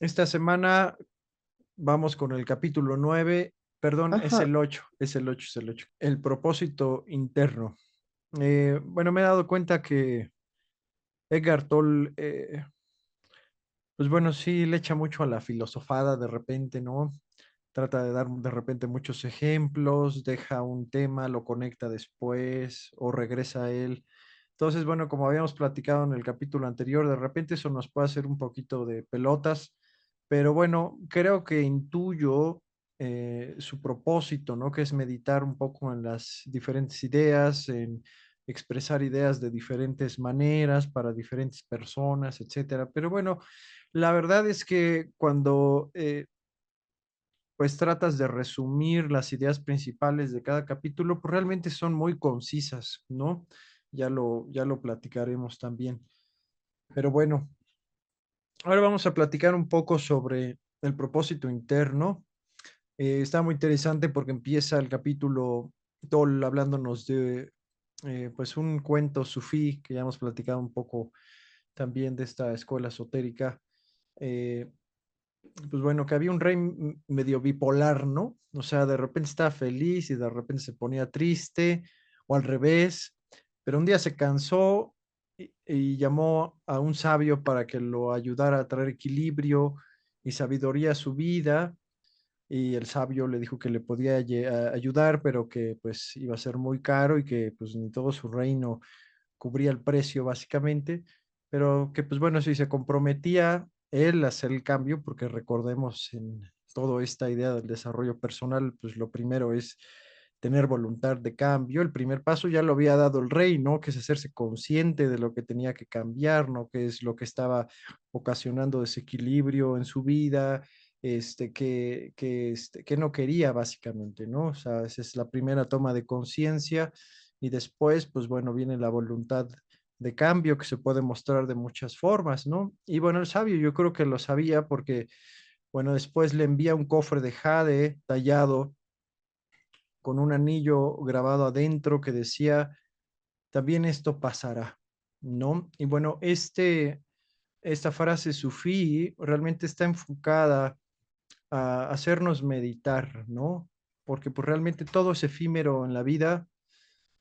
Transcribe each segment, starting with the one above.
Esta semana vamos con el capítulo 9, perdón, es Ajá, el 8, es el 8, es el 8. El propósito interno. Bueno, me he dado cuenta que Edgar Toll, pues bueno, sí le echa mucho a la filosofada de repente, ¿no? Trata de dar de repente muchos ejemplos, deja un tema, lo conecta después o regresa a él. Entonces, bueno, como habíamos platicado en el capítulo anterior, de repente eso nos puede hacer un poquito de pelotas, pero bueno, creo que intuyo su propósito, ¿no? Que es meditar un poco en las diferentes ideas, en expresar ideas de diferentes maneras para diferentes personas, etcétera. Pero bueno, la verdad es que cuando pues tratas de resumir las ideas principales de cada capítulo, pues realmente son muy concisas, ¿no? Ya lo platicaremos también. Pero bueno, ahora vamos a platicar un poco sobre el propósito interno. Está muy interesante porque empieza el capítulo Toll hablándonos de pues un cuento sufí, que ya hemos platicado un poco también de esta escuela esotérica. Eh, pues bueno, que había un rey medio bipolar, ¿no? O sea, de repente estaba feliz y de repente se ponía triste, o al revés, pero un día se cansó y llamó a un sabio para que lo ayudara a traer equilibrio y sabiduría a su vida, y el sabio le dijo que le podía ayudar, pero que pues iba a ser muy caro y que pues ni todo su reino cubría el precio básicamente, pero que pues bueno, si se comprometía él a hacer el cambio, porque recordemos en toda esta idea del desarrollo personal, pues lo primero es tener voluntad de cambio. El primer paso ya lo había dado el rey, ¿no? Que es hacerse consciente de lo que tenía que cambiar, ¿no? Que es lo que estaba ocasionando desequilibrio en su vida, que no quería básicamente, ¿no? O sea, esa es la primera toma de conciencia y después, pues bueno, viene la voluntad de cambio que se puede mostrar de muchas formas, ¿no? Y bueno, el sabio yo creo que lo sabía porque, bueno, después le envía un cofre de jade tallado con un anillo grabado adentro que decía, también esto pasará, ¿no? Y bueno, esta frase sufí realmente está enfocada a hacernos meditar, ¿no? Porque pues realmente todo es efímero en la vida,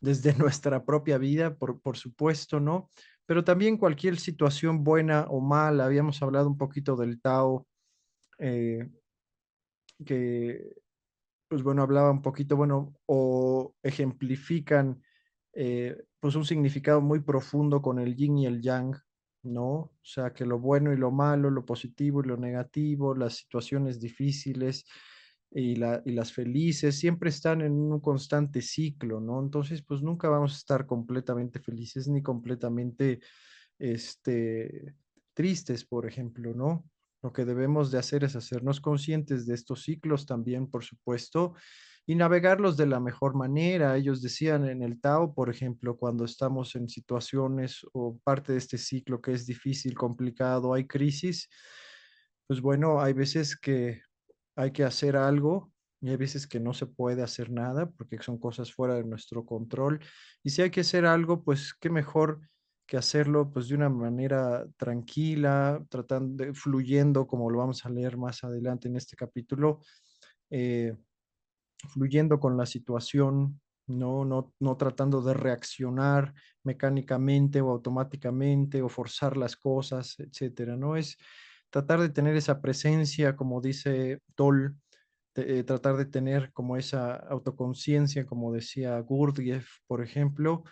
desde nuestra propia vida, por supuesto, ¿no? Pero también cualquier situación buena o mala, habíamos hablado un poquito del Tao, eh, que, pues bueno, hablaba un poquito, bueno, o ejemplifican, pues un significado muy profundo con el yin y el yang, ¿no? O sea, que lo bueno y lo malo, lo positivo y lo negativo, las situaciones difíciles y las felices, siempre están en un constante ciclo, ¿no? Entonces, pues nunca vamos a estar completamente felices ni completamente, este, tristes, por ejemplo, ¿no? Lo que debemos de hacer es hacernos conscientes de estos ciclos también, por supuesto, y navegarlos de la mejor manera. Ellos decían en el Tao, por ejemplo, cuando estamos en situaciones o parte de este ciclo que es difícil, complicado, hay crisis, pues bueno, hay veces que hay que hacer algo y hay veces que no se puede hacer nada porque son cosas fuera de nuestro control. Y si hay que hacer algo, pues qué mejor que hacerlo pues de una manera tranquila, tratando de fluyendo, como lo vamos a leer más adelante en este capítulo, eh, fluyendo con la situación, no tratando de reaccionar mecánicamente o automáticamente o forzar las cosas, etcétera, ¿no? Es tratar de tener esa presencia, como dice Toll, tratar de tener como esa autoconciencia, como decía Gurdjieff, por ejemplo,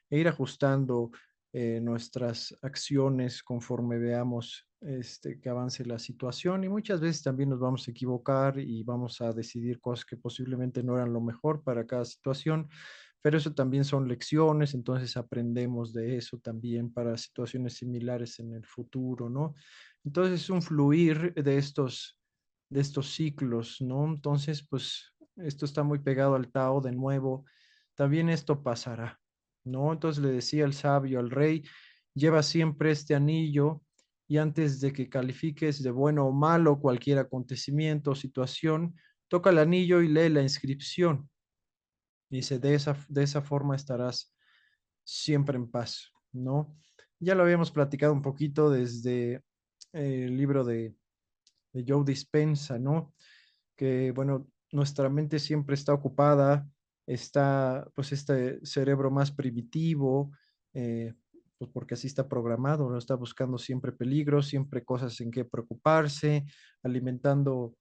e ir ajustando nuestras acciones conforme veamos que avance la situación, y muchas veces también nos vamos a equivocar y vamos a decidir cosas que posiblemente no eran lo mejor para cada situación, pero eso también son lecciones, entonces aprendemos de eso también para situaciones similares en el futuro, ¿no? Entonces es un fluir de estos ciclos, ¿no? Entonces, pues esto está muy pegado al Tao de nuevo. También esto pasará, ¿no? Entonces le decía el sabio al rey, lleva siempre este anillo y antes de que califiques de bueno o malo cualquier acontecimiento o situación, toca el anillo y lee la inscripción. Dice, de esa forma estarás siempre en paz, ¿no? Ya lo habíamos platicado un poquito desde el libro Joe Dispenza, ¿no? Que, bueno, nuestra mente siempre está ocupada, está, pues, este cerebro más primitivo, eh, pues porque así está programado, ¿no? Está buscando siempre peligros, siempre cosas en que preocuparse, alimentando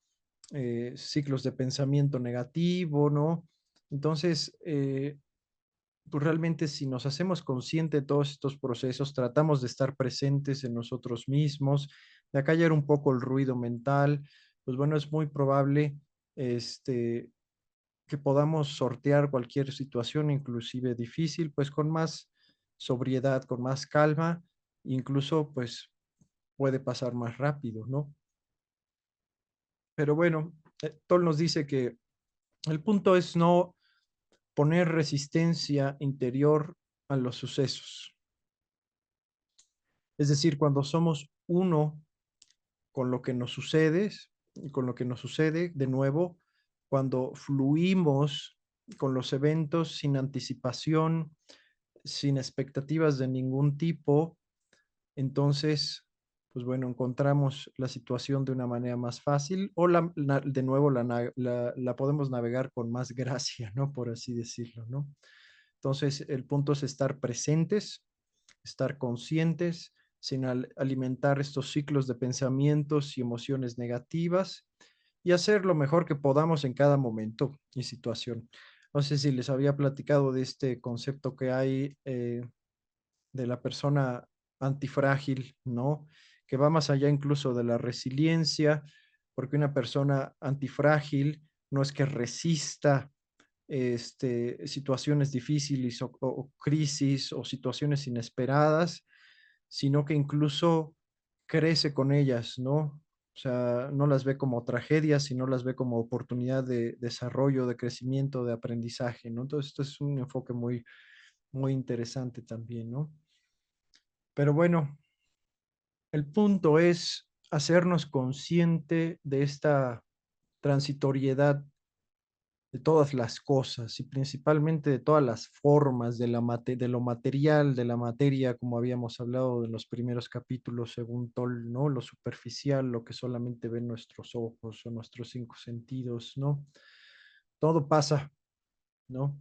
ciclos de pensamiento negativo, ¿no? Entonces, pues realmente si nos hacemos consciente de todos estos procesos, tratamos de estar presentes en nosotros mismos, de acallar un poco el ruido mental, pues bueno, es muy probable este, que podamos sortear cualquier situación, inclusive difícil, pues con más sobriedad, con más calma, incluso pues puede pasar más rápido, ¿no? Pero bueno, Toll nos dice que el punto es no poner resistencia interior a los sucesos. Es decir, cuando somos uno con lo que nos sucede, con lo que nos sucede, de nuevo, cuando fluimos con los eventos sin anticipación, sin expectativas de ningún tipo, entonces, pues bueno, encontramos la situación de una manera más fácil o de nuevo la podemos navegar con más gracia, ¿no? Por así decirlo, ¿no? Entonces, el punto es estar presentes, estar conscientes, sin alimentar estos ciclos de pensamientos y emociones negativas y hacer lo mejor que podamos en cada momento y situación. No sé si les había platicado de este concepto que hay de la persona antifrágil, ¿no? Que va más allá incluso de la resiliencia, porque una persona antifrágil no es que resista situaciones difíciles o crisis o situaciones inesperadas, sino que incluso crece con ellas, ¿no? O sea, no las ve como tragedias, sino las ve como oportunidad de desarrollo, de crecimiento, de aprendizaje, ¿no? Entonces, esto es un enfoque muy, muy interesante también, ¿no? Pero bueno, el punto es hacernos consciente de esta transitoriedad de todas las cosas y principalmente de todas las formas de, de lo material, de la materia, como habíamos hablado en los primeros capítulos, según Toll, ¿no? Lo superficial, lo que solamente ven nuestros ojos o nuestros cinco sentidos, ¿no? Todo pasa, ¿no?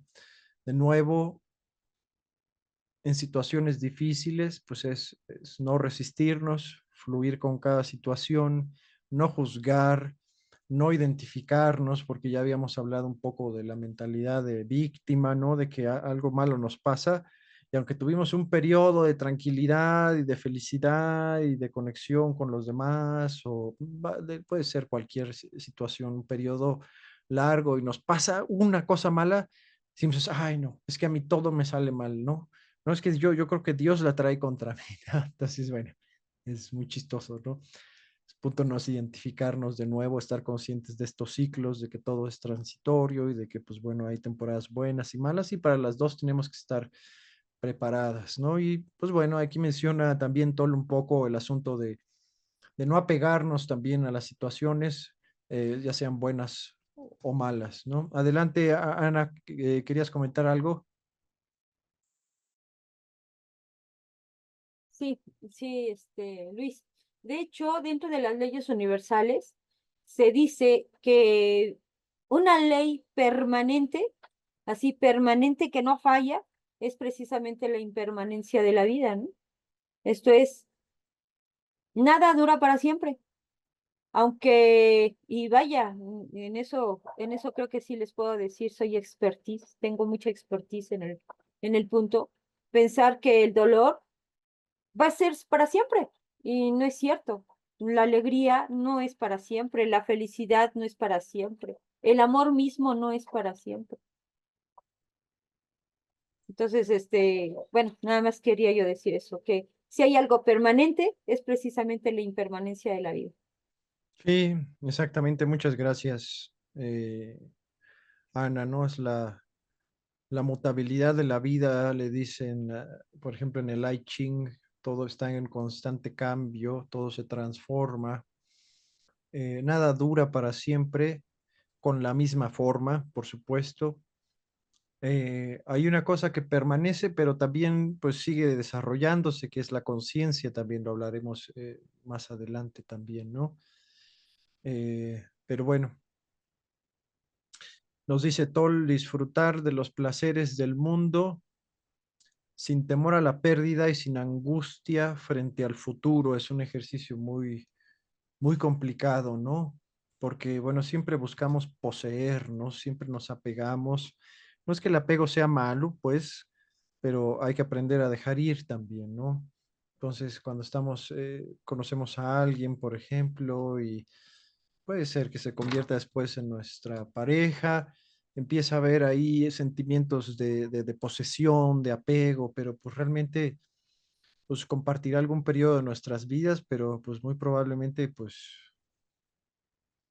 De nuevo, en situaciones difíciles, pues es no resistirnos, fluir con cada situación, no juzgar, no identificarnos, porque ya habíamos hablado un poco de la mentalidad de víctima, ¿no? De que algo malo nos pasa y aunque tuvimos un periodo de tranquilidad y de felicidad y de conexión con los demás, o puede ser cualquier situación, un periodo largo y nos pasa una cosa mala, decimos, ay, no, es que a mí todo me sale mal, ¿no? No, es que yo creo que Dios la trae contra mí, ¿no? Entonces, bueno, es muy chistoso, ¿no? El punto no es identificarnos de nuevo, estar conscientes de estos ciclos, de que todo es transitorio y de que, pues bueno, hay temporadas buenas y malas y para las dos tenemos que estar preparadas, ¿no? Y pues bueno, aquí menciona también todo un poco el asunto de no apegarnos también a las situaciones, ya sean buenas o malas, ¿no? Adelante, Ana, ¿querías comentar algo? Sí, sí, Luis. De hecho, dentro de las leyes universales se dice que una ley permanente, así permanente que no falla, es precisamente la impermanencia de la vida, ¿no? Esto es, nada dura para siempre. Aunque, y vaya, en eso creo que sí les puedo decir, soy expertise, tengo mucha expertise en el punto. Pensar que el dolor va a ser para siempre. Y no es cierto. La alegría no es para siempre, la felicidad no es para siempre, el amor mismo no es para siempre. Entonces, bueno, nada más quería yo decir eso, que si hay algo permanente, es precisamente la impermanencia de la vida. Sí, exactamente, muchas gracias, Ana, ¿no? Es la mutabilidad de la vida, le dicen, por ejemplo, en el I Ching, todo está en constante cambio, todo se transforma, nada dura para siempre, con la misma forma, por supuesto. Hay una cosa que permanece, pero también pues sigue desarrollándose, que es la conciencia, también lo hablaremos más adelante también, ¿no? Pero bueno, nos dice Toll, disfrutar de los placeres del mundo sin temor a la pérdida y sin angustia frente al futuro. Es un ejercicio muy complicado, ¿no? Porque, bueno, siempre buscamos poseer, ¿no? Siempre nos apegamos. No es que el apego sea malo, pues, pero hay que aprender a dejar ir también, ¿no? Entonces, cuando conocemos a alguien, por ejemplo, y puede ser que se convierta después en nuestra pareja, empieza a haber ahí sentimientos de posesión, de apego, pero pues realmente pues compartirá algún periodo de nuestras vidas, pero pues muy probablemente pues,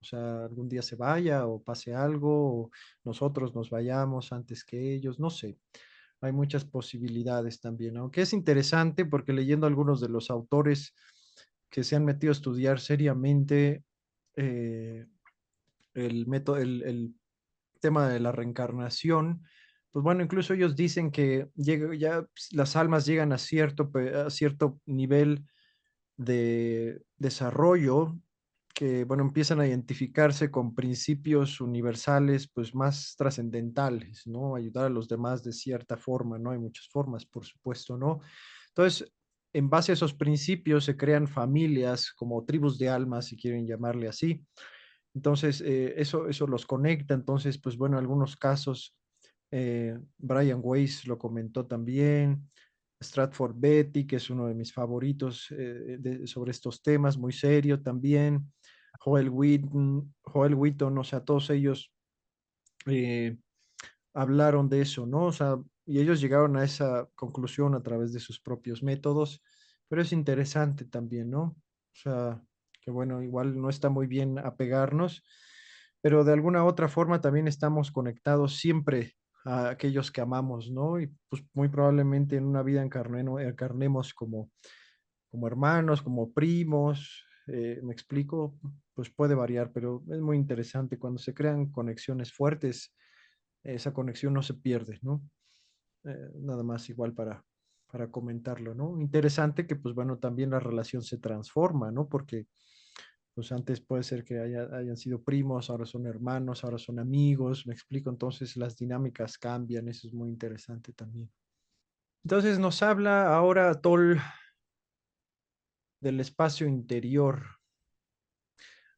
o sea, algún día se vaya o pase algo, o nosotros nos vayamos antes que ellos, no sé. Hay muchas posibilidades también, aunque es interesante porque leyendo algunos de los autores que se han metido a estudiar seriamente eh, el método, el tema de la reencarnación, pues bueno, incluso ellos dicen que ya las almas llegan a a cierto nivel de desarrollo que, bueno, empiezan a identificarse con principios universales, pues más trascendentales, ¿no? Ayudar a los demás de cierta forma, ¿no? Hay muchas formas, por supuesto, ¿no? Entonces, en base a esos principios se crean familias como tribus de almas, si quieren llamarle así. Entonces, eso los conecta. Entonces, pues bueno, en algunos casos, Brian Weiss lo comentó también, Stratford Betty, que es uno de mis favoritos sobre estos temas, muy serio también, Joel Wheaton, o sea, todos ellos eh, hablaron de eso, ¿no? O sea, y ellos llegaron a esa conclusión a través de sus propios métodos, pero es interesante también, ¿no? O sea, que bueno, igual no está muy bien apegarnos, pero de alguna otra forma también estamos conectados siempre a aquellos que amamos, ¿no? Y pues muy probablemente en una vida encarnemos como hermanos, como primos, me explico, pues puede variar, pero es muy interesante cuando se crean conexiones fuertes, esa conexión no se pierde, ¿no? Nada más igual para comentarlo, ¿no? Interesante que, pues bueno, también la relación se transforma, ¿no? Porque, pues antes puede ser que hayan sido primos, ahora son hermanos, ahora son amigos, me explico, entonces las dinámicas cambian, eso es muy interesante también. Entonces nos habla ahora Toll del espacio interior.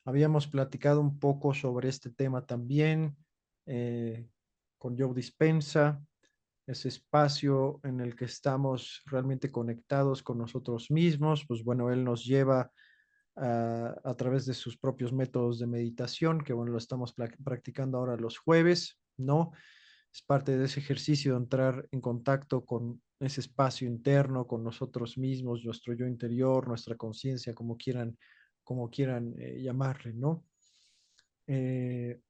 Habíamos platicado un poco sobre este tema también con Joe Dispensa, ese espacio en el que estamos realmente conectados con nosotros mismos. Pues bueno, él nos lleva a través de sus propios métodos de meditación, que bueno, lo estamos practicando ahora los jueves, ¿no? Es parte de ese ejercicio de entrar en contacto con ese espacio interno, con nosotros mismos, nuestro yo interior, nuestra conciencia, como quieran llamarle, ¿no? Eh,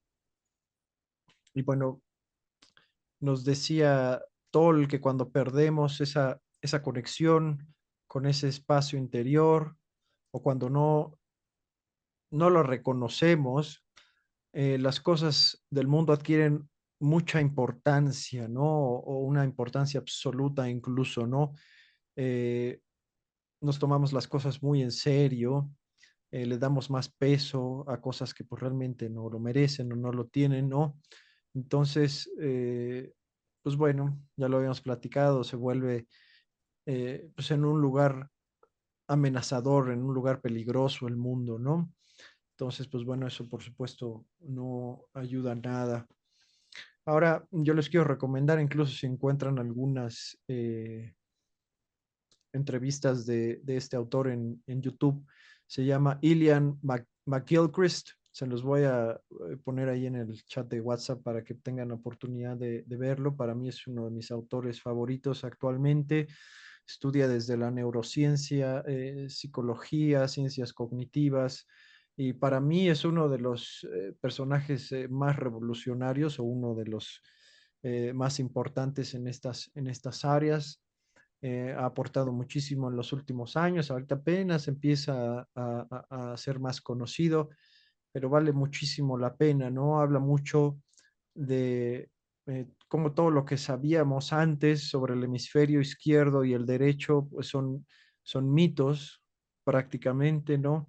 y bueno, nos decía Toll que cuando perdemos esa conexión con ese espacio interior o cuando no lo reconocemos, las cosas del mundo adquieren mucha importancia, ¿no? O una importancia absoluta incluso, ¿no? Eh, Nos tomamos las cosas muy en serio, le damos más peso a cosas que pues realmente no lo merecen o no lo tienen, ¿no? Entonces, pues bueno, ya lo habíamos platicado, se vuelve pues en un lugar amenazador, en un lugar peligroso el mundo, ¿no? Entonces, pues bueno, eso por supuesto no ayuda a nada. Ahora, yo les quiero recomendar, incluso si encuentran algunas entrevistas de este autor en YouTube, se llama Ilian McGilchrist. Se los voy a poner ahí en el chat de WhatsApp para que tengan la oportunidad de verlo. Para mí es uno de mis autores favoritos actualmente. Estudia desde la neurociencia, psicología, ciencias cognitivas, y para mí es uno de los personajes más revolucionarios o uno de los más importantes en estas áreas. Ha aportado muchísimo en los últimos años, ahorita apenas empieza a ser más conocido, pero vale muchísimo la pena, ¿no? Habla mucho de cómo todo lo que sabíamos antes sobre el hemisferio izquierdo y el derecho, pues son mitos prácticamente, ¿no?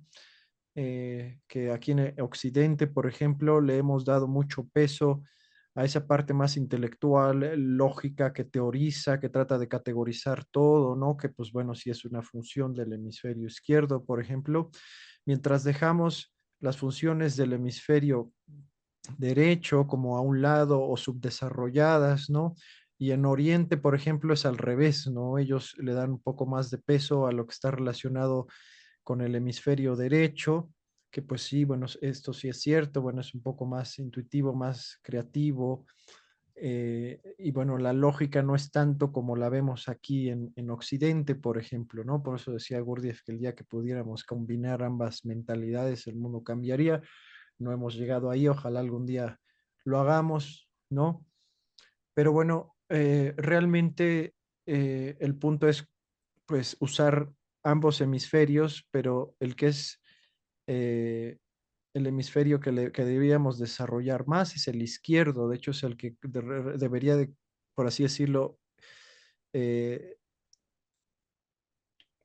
que aquí en Occidente, por ejemplo, le hemos dado mucho peso a esa parte más intelectual, lógica, que teoriza, que trata de categorizar todo, ¿no? Que pues bueno, sí es una función del hemisferio izquierdo, por ejemplo, mientras dejamos las funciones del hemisferio derecho como a un lado o subdesarrolladas, ¿no? Y en Oriente, por ejemplo, es al revés, ¿no? Ellos le dan un poco más de peso a lo que está relacionado con el hemisferio derecho, que pues sí, bueno, esto sí es cierto, bueno, es un poco más intuitivo, más creativo, y bueno, la lógica no es tanto como la vemos aquí en Occidente, por ejemplo, ¿no? Por eso decía Gurdjieff que el día que pudiéramos combinar ambas mentalidades, el mundo cambiaría. No hemos llegado ahí, ojalá algún día lo hagamos, ¿no? Pero bueno, realmente el punto es pues usar ambos hemisferios, pero el que es eh, el hemisferio que debíamos desarrollar más es el izquierdo, de hecho es el que debería de, por así decirlo, eh,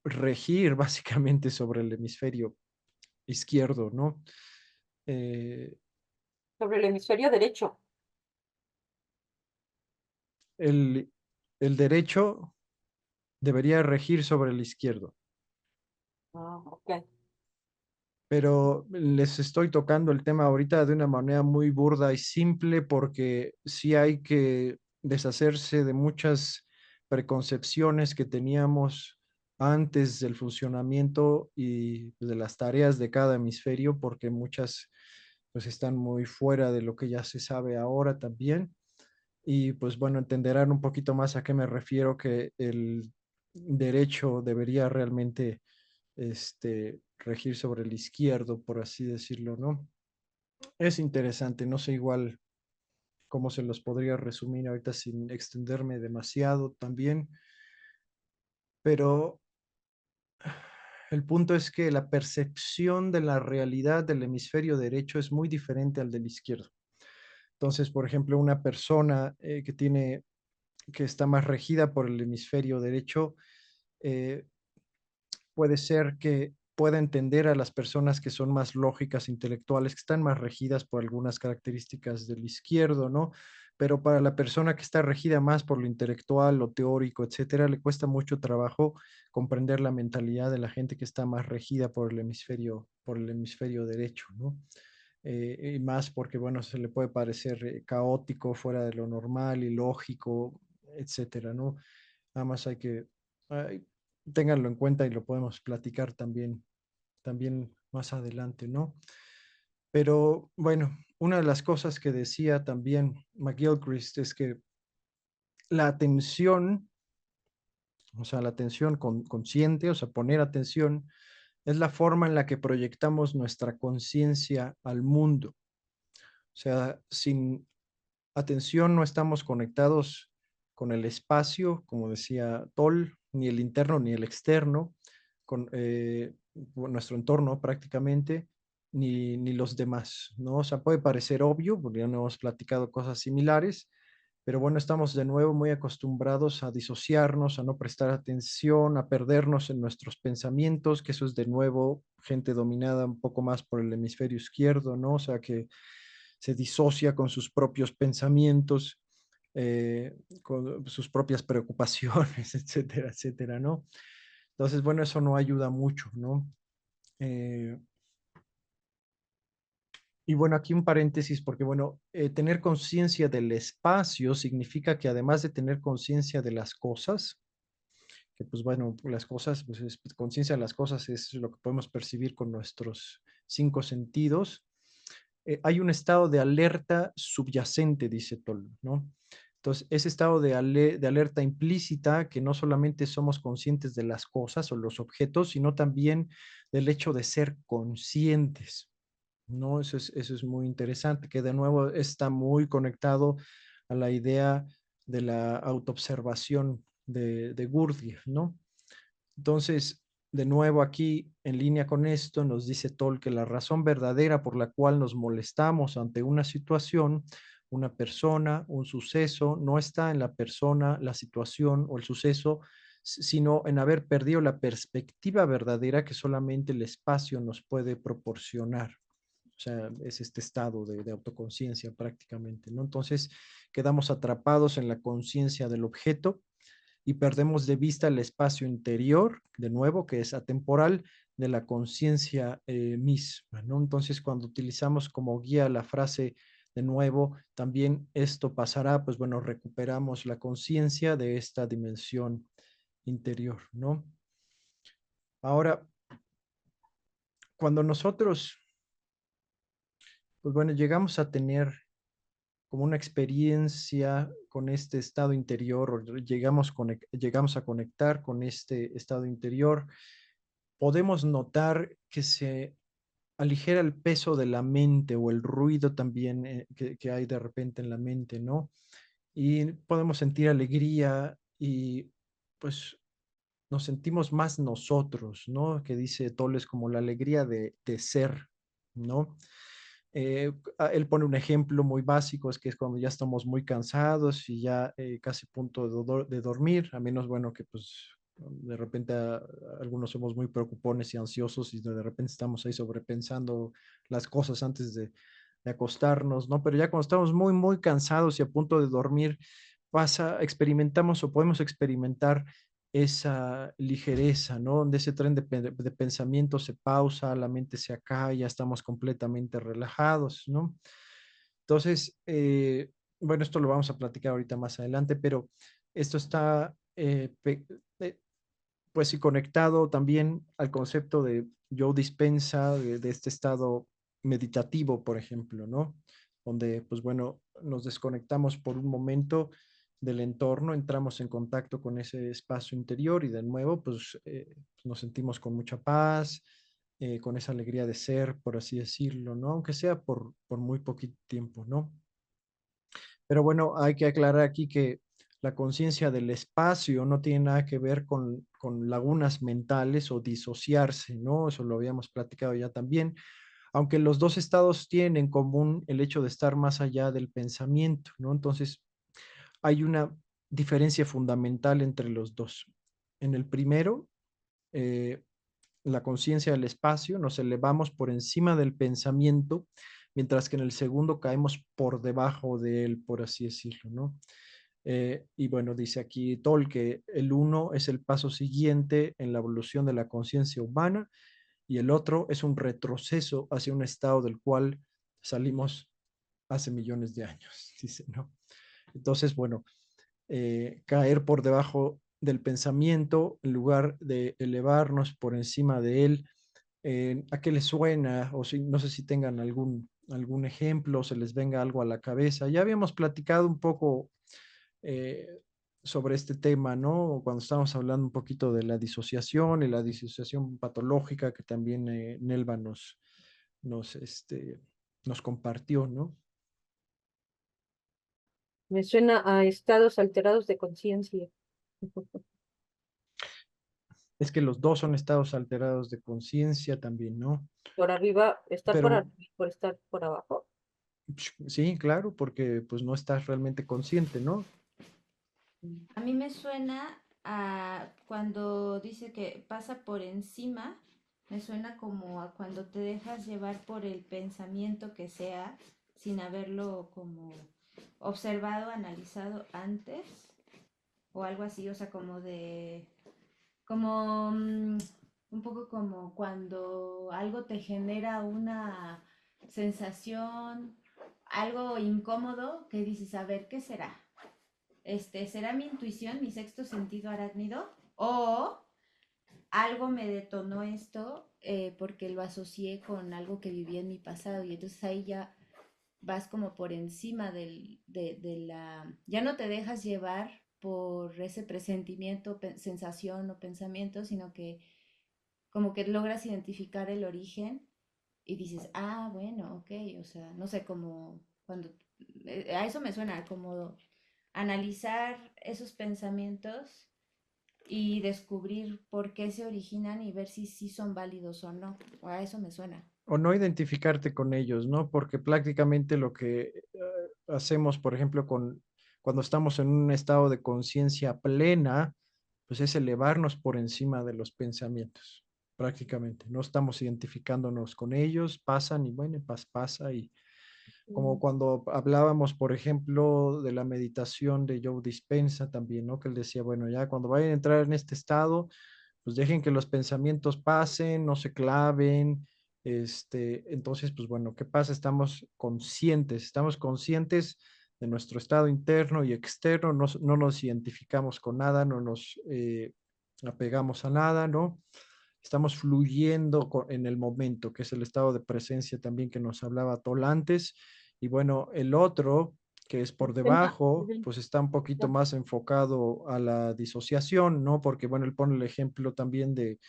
regir básicamente sobre el hemisferio izquierdo, ¿no? Eh, Sobre el hemisferio derecho. el, el derecho debería regir sobre el izquierdo. Ah, ok. Pero les estoy tocando el tema ahorita de una manera muy burda y simple porque sí hay que deshacerse de muchas preconcepciones que teníamos antes del funcionamiento y de las tareas de cada hemisferio, porque muchas pues están muy fuera de lo que ya se sabe ahora también. Y pues bueno, entenderán un poquito más a qué me refiero, que el derecho debería realmente regir sobre el izquierdo, por así decirlo, ¿no? Es interesante, no sé igual cómo se los podría resumir ahorita sin extenderme demasiado también, pero el punto es que la percepción de la realidad del hemisferio derecho es muy diferente al del izquierdo. Entonces, por ejemplo, una persona que está más regida por el hemisferio derecho, eh, puede ser que pueda entender a las personas que son más lógicas, intelectuales, que están más regidas por algunas características del izquierdo, ¿no? Pero para la persona que está regida más por lo intelectual, lo teórico, etcétera, le cuesta mucho trabajo comprender la mentalidad de la gente que está más regida por el hemisferio derecho, ¿no? Y más porque, bueno, se le puede parecer caótico, fuera de lo normal, ilógico, etcétera, ¿no? Nada más hay, ténganlo en cuenta y lo podemos platicar también más adelante, ¿no? Pero bueno, una de las cosas que decía también McGilchrist es que la atención, o sea, la atención consciente, o sea, poner atención, es la forma en la que proyectamos nuestra conciencia al mundo. O sea, sin atención no estamos conectados con el espacio, como decía Toll, ni el interno ni el externo, con nuestro entorno prácticamente, ni los demás, ¿no? O sea, puede parecer obvio, porque ya no hemos platicado cosas similares, pero bueno, estamos de nuevo muy acostumbrados a disociarnos, a no prestar atención, a perdernos en nuestros pensamientos, que eso es de nuevo gente dominada un poco más por el hemisferio izquierdo, ¿no? O sea, que se disocia con sus propios pensamientos, con sus propias preocupaciones, etcétera, etcétera, ¿no? Entonces, bueno, eso no ayuda mucho, ¿no? Eh, y bueno, aquí un paréntesis, porque bueno, tener conciencia del espacio significa que además de tener conciencia de las cosas, que pues bueno, las cosas, pues conciencia de las cosas es lo que podemos percibir con nuestros cinco sentidos, hay un estado de alerta subyacente, dice Toll, ¿no? Entonces, ese estado de alerta implícita, que no solamente somos conscientes de las cosas o los objetos, sino también del hecho de ser conscientes, ¿no? Eso es muy interesante, que de nuevo está muy conectado a la idea de la autoobservación de Gurdjieff, ¿no? Entonces, de nuevo aquí, en línea con esto, nos dice Toll que la razón verdadera por la cual nos molestamos ante una situación, una persona, un suceso, no está en la persona, la situación o el suceso, sino en haber perdido la perspectiva verdadera que solamente el espacio nos puede proporcionar. O sea, es este estado de autoconciencia prácticamente, ¿no? Entonces, quedamos atrapados en la conciencia del objeto y perdemos de vista el espacio interior, de nuevo, que es atemporal, de la conciencia misma, ¿no? Entonces, cuando utilizamos como guía la frase de nuevo, también esto pasará, pues bueno, recuperamos la conciencia de esta dimensión interior, ¿no? Ahora, cuando nosotros, pues bueno, llegamos a tener como una experiencia con este estado interior, o llegamos a conectar con este estado interior, podemos notar que se aligera el peso de la mente o el ruido también que hay de repente en la mente, ¿no? Y podemos sentir alegría y pues nos sentimos más nosotros, ¿no? Que dice Toles como la alegría de ser, ¿no? Él pone un ejemplo muy básico, es que es cuando ya estamos muy cansados y ya casi punto de dormir, a menos, bueno, que pues de repente algunos somos muy preocupones y ansiosos y de repente estamos ahí sobrepensando las cosas antes de acostarnos, ¿no? Pero ya cuando estamos muy, muy cansados y a punto de dormir, experimentamos o podemos experimentar esa ligereza, ¿no? Donde ese tren de pensamiento se pausa, la mente se acaba, ya estamos completamente relajados, ¿no? Entonces, bueno, esto lo vamos a platicar ahorita más adelante, pero esto está, pues sí, conectado también al concepto de Joe Dispenza, de este estado meditativo, por ejemplo, ¿no? Donde, pues bueno, nos desconectamos por un momento del entorno, entramos en contacto con ese espacio interior y de nuevo, pues nos sentimos con mucha paz, con esa alegría de ser, por así decirlo, ¿no? Aunque sea por muy poquito tiempo, ¿no? Pero bueno, hay que aclarar aquí que la conciencia del espacio no tiene nada que ver con lagunas mentales o disociarse, ¿no? Eso lo habíamos platicado ya también, aunque los dos estados tienen en común el hecho de estar más allá del pensamiento, ¿no? Entonces, hay una diferencia fundamental entre los dos. En el primero, eh, la conciencia del espacio, nos elevamos por encima del pensamiento, mientras que en el segundo caemos por debajo de él, por así decirlo, ¿no? Y bueno, dice aquí Toll que el uno es el paso siguiente en la evolución de la conciencia humana y el otro es un retroceso hacia un estado del cual salimos hace millones de años, dice, ¿no? Entonces, bueno, caer por debajo del pensamiento en lugar de elevarnos por encima de él. ¿A qué les suena? O si, no sé si tengan algún ejemplo, se les venga algo a la cabeza. Ya habíamos platicado un poco eh, sobre este tema, ¿no? Cuando estábamos hablando un poquito de la disociación y la disociación patológica que también Nelva nos compartió, ¿no? Me suena a estados alterados de conciencia. Es que los dos son estados alterados de conciencia también, ¿no? Por arriba, estar por Pero arriba, por estar por abajo. sí, claro, porque pues no estás realmente consciente, ¿no? A mí me suena a cuando dice que pasa por encima, me suena como a cuando te dejas llevar por el pensamiento que sea, sin haberlo como observado, analizado antes, o algo así, o sea, como de, como un poco como cuando algo te genera una sensación, algo incómodo, que dices, a ver, ¿qué será? ¿Será mi intuición, mi sexto sentido arácnido? ¿O algo me detonó esto porque lo asocié con algo que viví en mi pasado? Y entonces ahí ya vas como por encima de la... Ya no te dejas llevar por ese presentimiento, sensación o pensamiento, sino que como que logras identificar el origen y dices, ah, bueno, ok, o sea, no sé, como cuando... a eso me suena, como analizar esos pensamientos y descubrir por qué se originan y ver si sí son válidos o no. O a eso me suena. O no identificarte con ellos, ¿no? Porque prácticamente lo que hacemos, por ejemplo, cuando estamos en un estado de conciencia plena, pues es elevarnos por encima de los pensamientos, prácticamente. No estamos identificándonos con ellos, pasan y bueno, pasa y como Mm. cuando hablábamos, por ejemplo, de la meditación de Joe Dispenza también, ¿no? Que él decía, bueno, ya cuando vayan a entrar en este estado, pues dejen que los pensamientos pasen, no se claven, entonces, pues bueno, ¿qué pasa? Estamos conscientes de nuestro estado interno y externo, no nos identificamos con nada, no nos apegamos a nada, ¿no? Estamos fluyendo en el momento, que es el estado de presencia también que nos hablaba Tol antes. Y bueno, el otro, que es por debajo, Ujú. pues está un poquito más enfocado a la disociación, ¿no? Porque bueno, él pone el ejemplo también de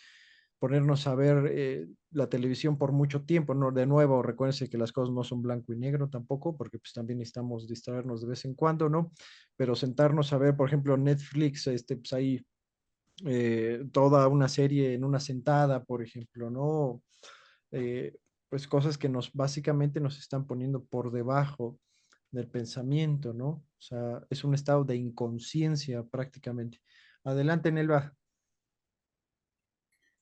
ponernos a ver la televisión por mucho tiempo, ¿no? De nuevo, recuérdense que las cosas no son blanco y negro tampoco, porque pues también necesitamos distraernos de vez en cuando, ¿no? Pero sentarnos a ver, por ejemplo, Netflix, pues ahí toda una serie en una sentada, por ejemplo, ¿no? Eh, pues cosas que básicamente nos están poniendo por debajo del pensamiento, ¿no? O sea, es un estado de inconsciencia prácticamente. Adelante, Nelva.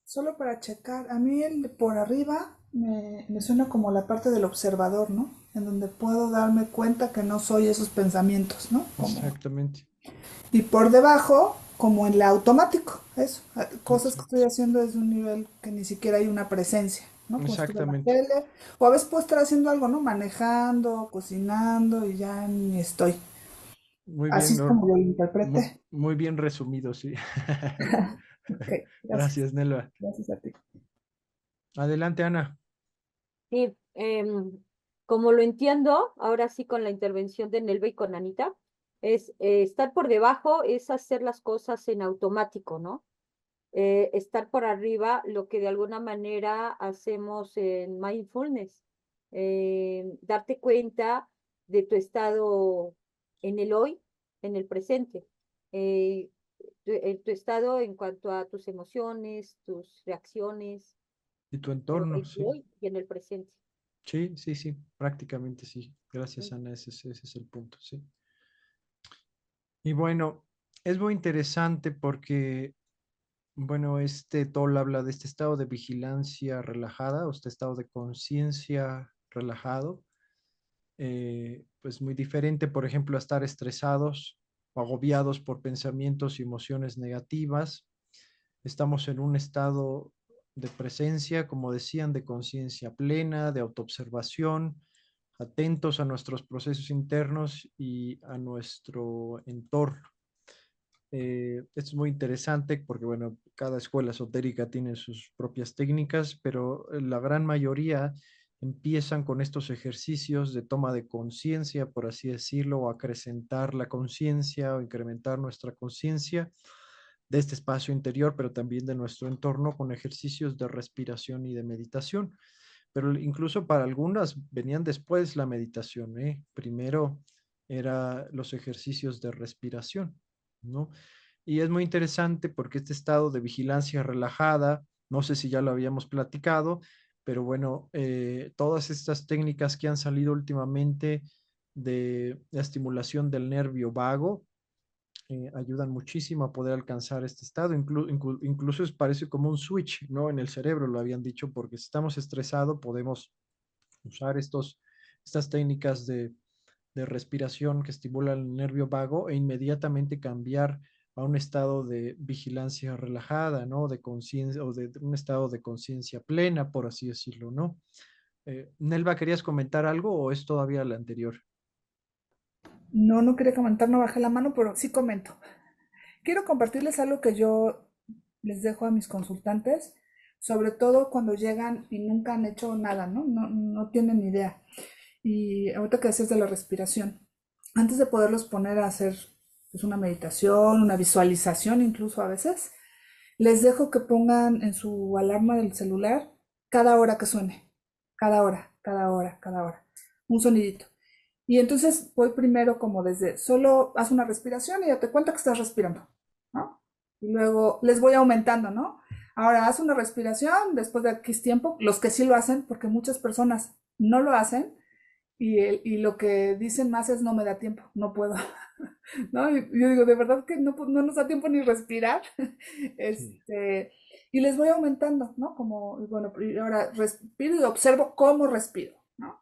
Solo para checar, a mí el de por arriba me suena como la parte del observador, ¿no? En donde puedo darme cuenta que no soy esos pensamientos, ¿no? Como, Exactamente. y por debajo, como en la automático, eso, cosas que Exacto. estoy haciendo desde un nivel que ni siquiera hay una presencia, ¿no? Como si estuviera en la Exactamente. tele, o a veces puedo estar haciendo algo, ¿no? Manejando, cocinando y ya ni estoy. Muy Así bien, es como lo muy, interpreté. muy bien resumido, sí. Ok, gracias. Gracias, Nelva. Gracias a ti. Adelante, Ana. Sí, como lo entiendo, ahora sí con la intervención de Nelva y con Anita, es estar por debajo es hacer las cosas en automático, ¿no? Estar por arriba, lo que de alguna manera hacemos en mindfulness, darte cuenta de tu estado en el hoy, en el presente, eh, tu estado en cuanto a tus emociones, tus reacciones, Y tu entorno, en el sí. hoy y en el presente. Sí, sí, sí, prácticamente sí. Gracias, Mm. Ana, ese es el punto, sí. Y bueno, es muy interesante porque, bueno, este Toll habla de este estado de vigilancia relajada o este estado de conciencia relajado, pues muy diferente, por ejemplo, a estar estresados o agobiados por pensamientos y emociones negativas. Estamos en un estado de presencia, como decían, de conciencia plena, de autoobservación, atentos a nuestros procesos internos y a nuestro entorno. Esto es muy interesante porque, bueno, cada escuela esotérica tiene sus propias técnicas, pero la gran mayoría empiezan con estos ejercicios de toma de conciencia, por así decirlo, o acrecentar la conciencia o incrementar nuestra conciencia de este espacio interior, pero también de nuestro entorno con ejercicios de respiración y de meditación. Pero incluso para algunas venían después la meditación, ¿eh? Primero eran los ejercicios de respiración, ¿no? Y es muy interesante porque este estado de vigilancia relajada, no sé si ya lo habíamos platicado, pero bueno, todas estas técnicas que han salido últimamente de la estimulación del nervio vago, ayudan muchísimo a poder alcanzar este estado. Incluso parece como un switch, ¿no? En el cerebro lo habían dicho, porque si estamos estresados podemos usar estas técnicas de respiración que estimulan el nervio vago e inmediatamente cambiar a un estado de vigilancia relajada, ¿no? De conciencia o de un estado de conciencia plena, por así decirlo, ¿no? Nelva, ¿querías comentar algo o es todavía la anterior? No, no quería comentar, no bajé la mano, pero sí comento. Quiero compartirles algo que yo les dejo a mis consultantes, sobre todo cuando llegan y nunca han hecho nada, ¿no? No tienen ni idea. Y ahorita que decías de la respiración, antes de poderlos poner a hacer pues, una meditación, una visualización incluso a veces, les dejo que pongan en su alarma del celular cada hora que suene, cada hora, cada hora, cada hora, un sonidito. Y entonces voy primero como desde, solo haz una respiración y date cuenta que estás respirando, ¿no? Y luego les voy aumentando, ¿no? Ahora haz una respiración después de X tiempo, los que sí lo hacen, porque muchas personas no lo hacen y lo que dicen más es no me da tiempo, no puedo. ¿no? Y yo digo, de verdad que no, no nos da tiempo ni respirar. Sí, Y les voy aumentando, ¿no? Como, y bueno, y ahora respiro y observo cómo respiro, ¿no?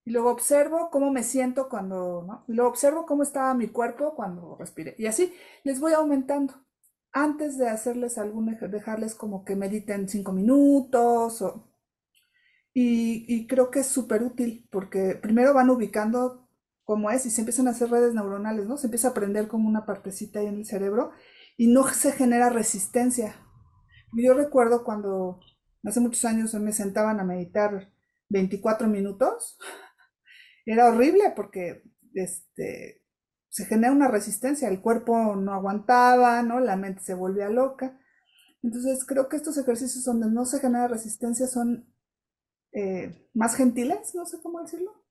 Y luego observo cómo me siento cuando, ¿no? Y luego observo cómo estaba mi cuerpo cuando respiré. Y así les voy aumentando. Antes de hacerles dejarles como que mediten 5 minutos y creo que es súper útil porque primero van ubicando cómo es y se empiezan a hacer redes neuronales, ¿no? Se empieza a aprender como una partecita ahí en el cerebro y no se genera resistencia. Yo recuerdo cuando hace muchos años me sentaban a meditar 24 minutos, era horrible porque se genera una resistencia, el cuerpo no aguantaba, ¿no? La mente se volvía loca. Entonces creo que estos ejercicios donde no se genera resistencia son más gentiles, no sé cómo decirlo.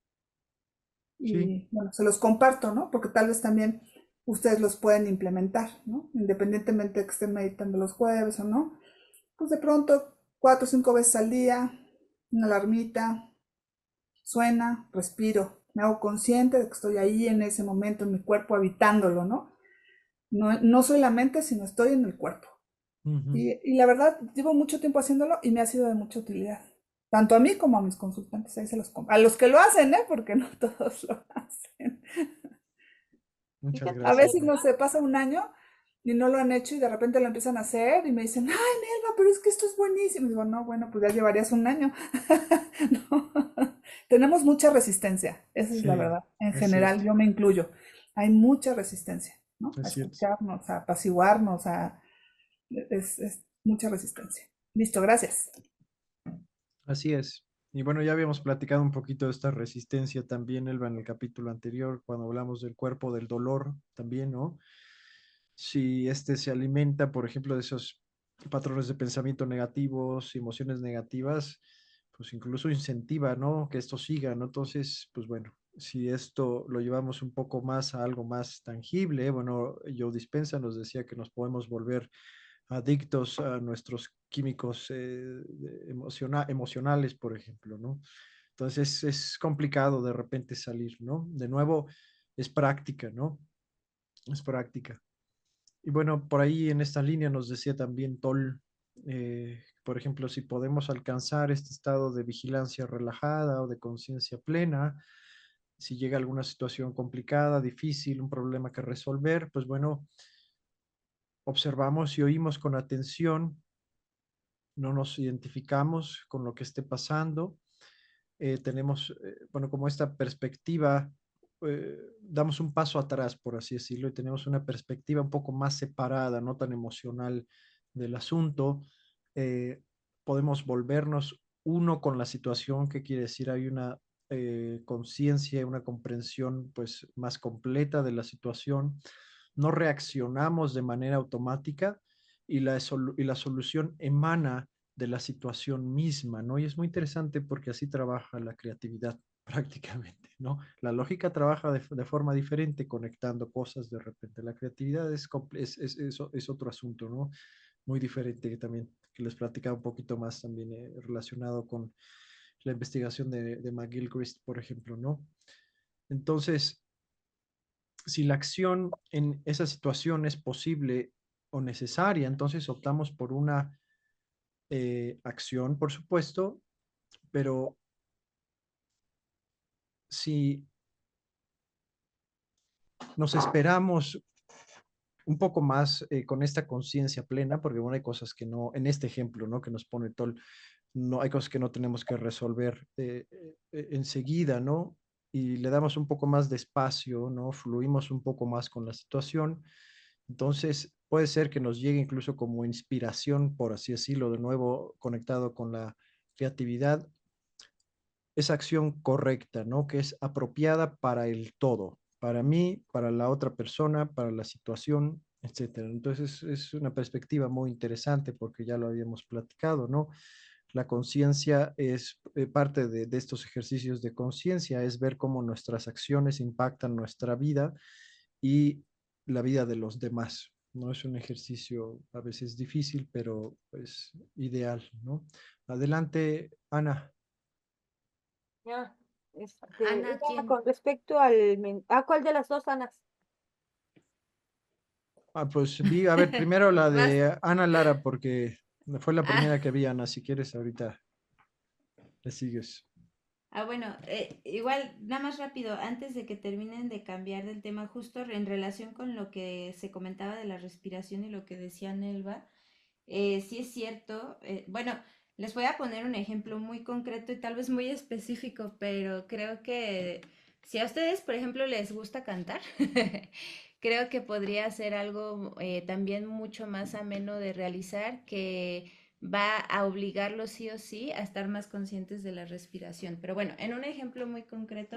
sí, Y bueno, se los comparto, ¿no? Porque tal vez también ustedes los pueden implementar, ¿no? Independientemente de que estén meditando los jueves o no. Pues de pronto, 4 o 5 veces al día, una alarmita, suena, respiro, me hago consciente de que estoy ahí en ese momento en mi cuerpo habitándolo, ¿no? No, no soy la mente, sino estoy en el cuerpo. ujú, Y la verdad, llevo mucho tiempo haciéndolo y me ha sido de mucha utilidad. Tanto a mí como a mis consultantes, ahí se los a los que lo hacen, ¿eh? Porque no todos lo hacen. muchas Fíjate A que, gracias, veces, Ana. no sé, pasa un año y no lo han hecho y de repente lo empiezan a hacer y me dicen, ay, Nelva, pero es que esto es buenísimo. Y digo, no, bueno, pues ya llevarías un año. No. Tenemos mucha resistencia, esa es la Sí, verdad. En es general, cierto, yo me incluyo. Hay mucha resistencia, ¿no? A es cierto. escucharnos, a apaciguarnos, es mucha resistencia. Listo, gracias. Así es. Y bueno, ya habíamos platicado un poquito de esta resistencia también, Elba, en el capítulo anterior, cuando hablamos del cuerpo, del dolor también, ¿no? Si este se alimenta, por ejemplo, de esos patrones de pensamiento negativos, emociones negativas, pues incluso incentiva, ¿no? Que esto siga, ¿no? Entonces, pues bueno, si esto lo llevamos un poco más a algo más tangible, bueno, Joe Dispenza nos decía que nos podemos volver adictos a nuestros químicos emocionales, por ejemplo, ¿no? Entonces es complicado de repente salir, ¿no? De nuevo, es práctica, ¿no? Es práctica. Y bueno, por ahí en esta línea nos decía también Toll, por ejemplo, si podemos alcanzar este estado de vigilancia relajada o de conciencia plena, si llega alguna situación complicada, difícil, un problema que resolver, pues bueno, observamos y oímos con atención, no nos identificamos con lo que esté pasando, tenemos, bueno, como esta perspectiva, damos un paso atrás, por así decirlo, y tenemos una perspectiva un poco más separada, no tan emocional del asunto. eh, Podemos volvernos uno con la situación, que quiere decir hay una conciencia, una comprensión pues más completa de la situación. No reaccionamos de manera automática y la solución emana de la situación misma, ¿no? Y es muy interesante porque así trabaja la creatividad prácticamente, ¿no? La lógica trabaja de forma diferente conectando cosas de repente. La creatividad es otro asunto, ¿no? Muy diferente que también, que les platicaba un poquito más también relacionado con la investigación de McGilchrist, por ejemplo, ¿no? Entonces, si la acción en esa situación es posible o necesaria, entonces optamos por una acción, por supuesto, pero si nos esperamos un poco más con esta conciencia plena, porque bueno, hay cosas que no, en este ejemplo, ¿no? Que nos pone Toll, no, hay cosas que no tenemos que resolver enseguida, ¿no? Y le damos un poco más de espacio, ¿no? Fluimos un poco más con la situación. Entonces, puede ser que nos llegue incluso como inspiración, por así decirlo, de nuevo conectado con la creatividad, esa acción correcta, ¿no? Que es apropiada para el todo, para mí, para la otra persona, para la situación, etcétera. Entonces es una perspectiva muy interesante porque ya lo habíamos platicado, ¿no? La conciencia es parte de estos ejercicios de conciencia, es ver cómo nuestras acciones impactan nuestra vida y la vida de los demás. No es un ejercicio a veces difícil, pero es ideal, ¿no? Adelante, Ana. ya, Ana, era ¿quién? con respecto al, ¿cuál de las dos, Anas? Pues vi, a ver, primero la Vas. de Ana Lara, porque fue la Ah, primera que vi, Ana. Si quieres, ahorita le sigues. bueno, igual, nada más rápido, antes de que terminen de cambiar del tema, justo en relación con lo que se comentaba de la respiración y lo que decía Nelva, sí es cierto. Bueno, les voy a poner un ejemplo muy concreto y tal vez muy específico, pero creo que si a ustedes, por ejemplo, les gusta cantar, creo que podría ser algo también mucho más ameno de realizar, que va a obligarlos sí o sí a estar más conscientes de la respiración. Pero bueno, en un ejemplo muy concreto,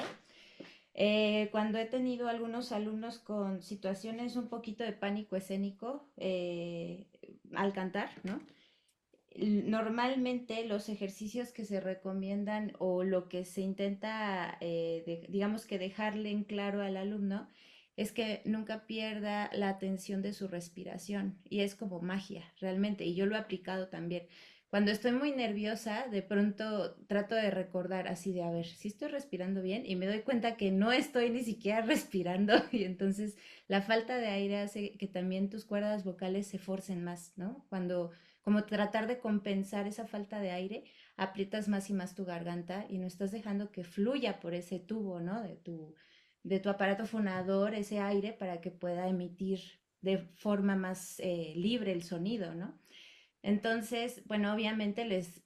cuando he tenido algunos alumnos con situaciones un poquito de pánico escénico al cantar, ¿no? Normalmente los ejercicios que se recomiendan o lo que se intenta, digamos que dejarle en claro al alumno, es que nunca pierda la atención de su respiración. Y es como magia, realmente. Y yo lo he aplicado también. Cuando estoy muy nerviosa, de pronto trato de recordar así de, a ver, si estoy respirando bien, y me doy cuenta que no estoy ni siquiera respirando, y entonces la falta de aire hace que también tus cuerdas vocales se forcen más, ¿no? Cuando como tratar de compensar esa falta de aire, aprietas más y más tu garganta y no estás dejando que fluya por ese tubo, ¿no? De tu aparato fonador, ese aire para que pueda emitir de forma más libre el sonido, ¿no? Entonces, bueno, obviamente les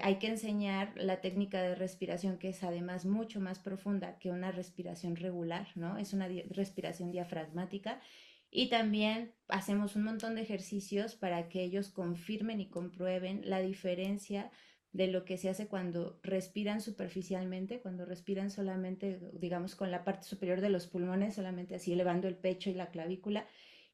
hay que enseñar la técnica de respiración, que es además mucho más profunda que una respiración regular, ¿no? Es una respiración diafragmática. Y también hacemos un montón de ejercicios para que ellos confirmen y comprueben la diferencia de lo que se hace cuando respiran superficialmente, cuando respiran solamente, digamos, con la parte superior de los pulmones, solamente así elevando el pecho y la clavícula,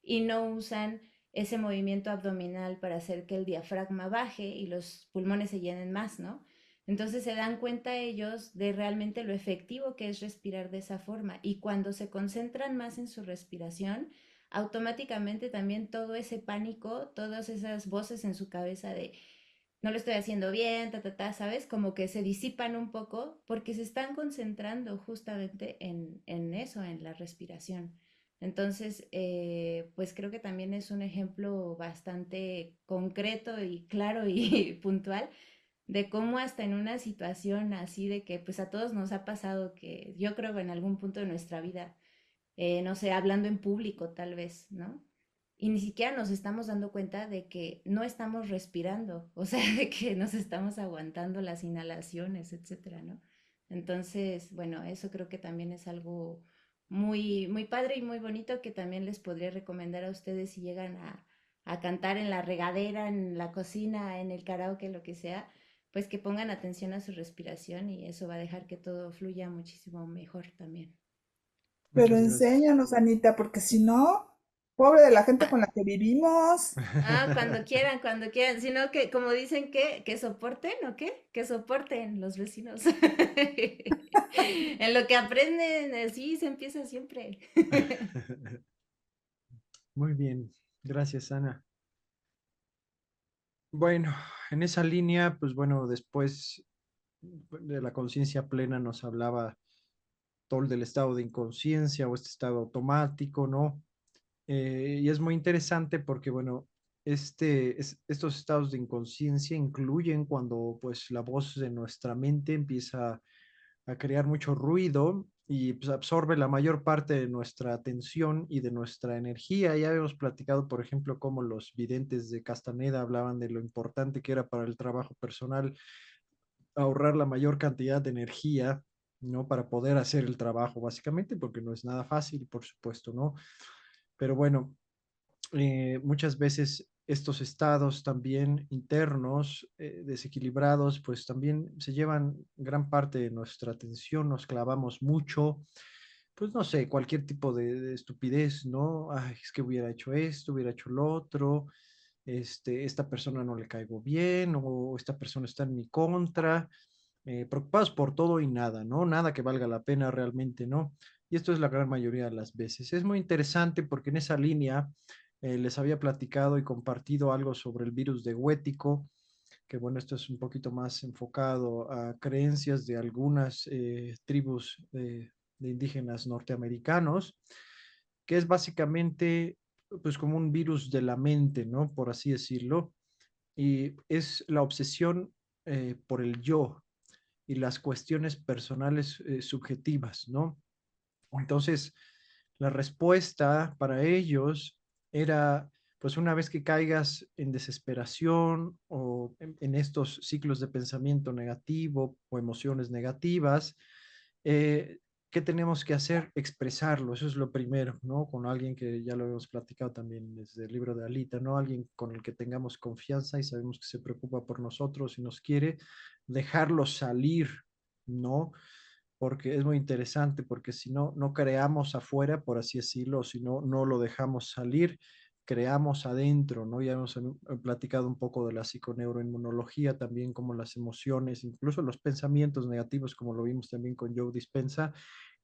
y no usan ese movimiento abdominal para hacer que el diafragma baje y los pulmones se llenen más, ¿no? Entonces se dan cuenta ellos de realmente lo efectivo que es respirar de esa forma, y cuando se concentran más en su respiración, automáticamente también todo ese pánico, todas esas voces en su cabeza de no lo estoy haciendo bien, ¿sabes? Como que se disipan un poco porque se están concentrando justamente en eso, en la respiración. Entonces, pues creo que también es un ejemplo bastante concreto y claro y puntual de cómo hasta en una situación así de que pues a todos nos ha pasado, que yo creo que en algún punto de nuestra vida, no sé, hablando en público tal vez, ¿no? Y ni siquiera nos estamos dando cuenta de que no estamos respirando, o sea, de que nos estamos aguantando las inhalaciones, etcétera, ¿no? Entonces, bueno, eso creo que también es algo muy, muy padre y muy bonito, que también les podría recomendar a ustedes si llegan a cantar en la regadera, en la cocina, en el karaoke, lo que sea, pues que pongan atención a su respiración, y eso va a dejar que todo fluya muchísimo mejor también. Pero Muchas gracias. enséñanos, Anita, porque si no, pobre de la gente Ah, con la que vivimos. cuando quieran, cuando quieran. Sino que, como dicen, que soporten, ¿o qué? Que soporten los vecinos. En lo que aprenden, así se empieza siempre. Muy bien, gracias, Ana. Bueno, en esa línea, pues bueno, después de la conciencia plena nos hablaba todo del estado de inconsciencia o este estado automático, ¿no? Y es muy interesante porque, bueno, estos estados de inconsciencia incluyen cuando pues la voz de nuestra mente empieza a crear mucho ruido y pues, absorbe la mayor parte de nuestra atención y de nuestra energía. Ya habíamos platicado, por ejemplo, cómo los videntes de Castaneda hablaban de lo importante que era para el trabajo personal ahorrar la mayor cantidad de energía, ¿no? Para poder hacer el trabajo, básicamente, porque no es nada fácil, por supuesto, ¿no? Pero bueno, muchas veces estos estados también internos desequilibrados, pues también se llevan gran parte de nuestra atención, nos clavamos mucho, pues no sé, cualquier tipo de estupidez, ¿no? Ay, es que hubiera hecho esto, hubiera hecho lo otro, esta persona no le caigo bien o esta persona está en mi contra, preocupados por todo y nada, ¿no? Nada que valga la pena realmente, ¿no? Y esto es la gran mayoría de las veces. Es muy interesante porque en esa línea les había platicado y compartido algo sobre el virus de Huético, que bueno, esto es un poquito más enfocado a creencias de algunas tribus de indígenas norteamericanos, que es básicamente pues como un virus de la mente, ¿no? Por así decirlo, y es la obsesión por el yo y las cuestiones personales subjetivas, ¿no? Entonces, la respuesta para ellos era, pues una vez que caigas en desesperación o en estos ciclos de pensamiento negativo o emociones negativas, eh, ¿qué tenemos que hacer? Expresarlo, eso es lo primero, ¿no? Con alguien que ya lo hemos platicado también desde el libro de Alita, ¿no? Alguien con el que tengamos confianza y sabemos que se preocupa por nosotros y nos quiere, dejarlo salir, ¿no? Porque es muy interesante, porque si no, no creamos afuera, por así decirlo, si no, no lo dejamos salir, creamos adentro, ¿no? Ya hemos platicado un poco de la psiconeuroinmunología, también como las emociones, incluso los pensamientos negativos, como lo vimos también con Joe Dispenza,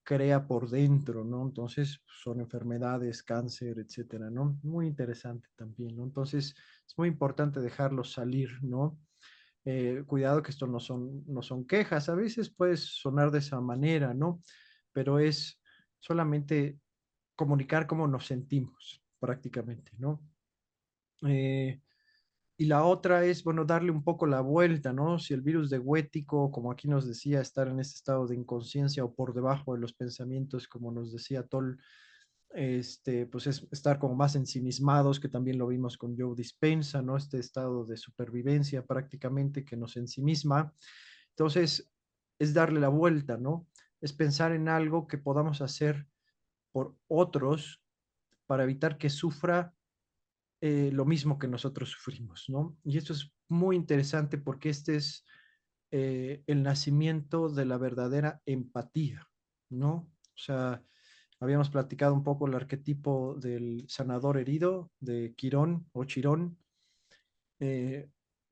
crea por dentro, ¿no? Entonces son enfermedades, cáncer, etcétera, ¿no? Muy interesante también, ¿no? Entonces es muy importante dejarlo salir, ¿no? Cuidado que esto no son quejas, a veces puede sonar de esa manera, ¿no? Pero es solamente comunicar cómo nos sentimos prácticamente, ¿no? Eh, y la otra es, bueno, darle un poco la vuelta, ¿no? Si el virus de Huético, como aquí nos decía, estar en este estado de inconsciencia o por debajo de los pensamientos, como nos decía Toll, pues es estar como más ensimismados, que también lo vimos con Joe Dispenza, ¿no? Este estado de supervivencia prácticamente que nos ensimisma. Entonces, es darle la vuelta, ¿no? Es pensar en algo que podamos hacer por otros para evitar que sufra lo mismo que nosotros sufrimos, ¿no? Y esto es muy interesante porque este es el nacimiento de la verdadera empatía, ¿no? O sea, habíamos platicado un poco el arquetipo del sanador herido de Quirón o Chirón,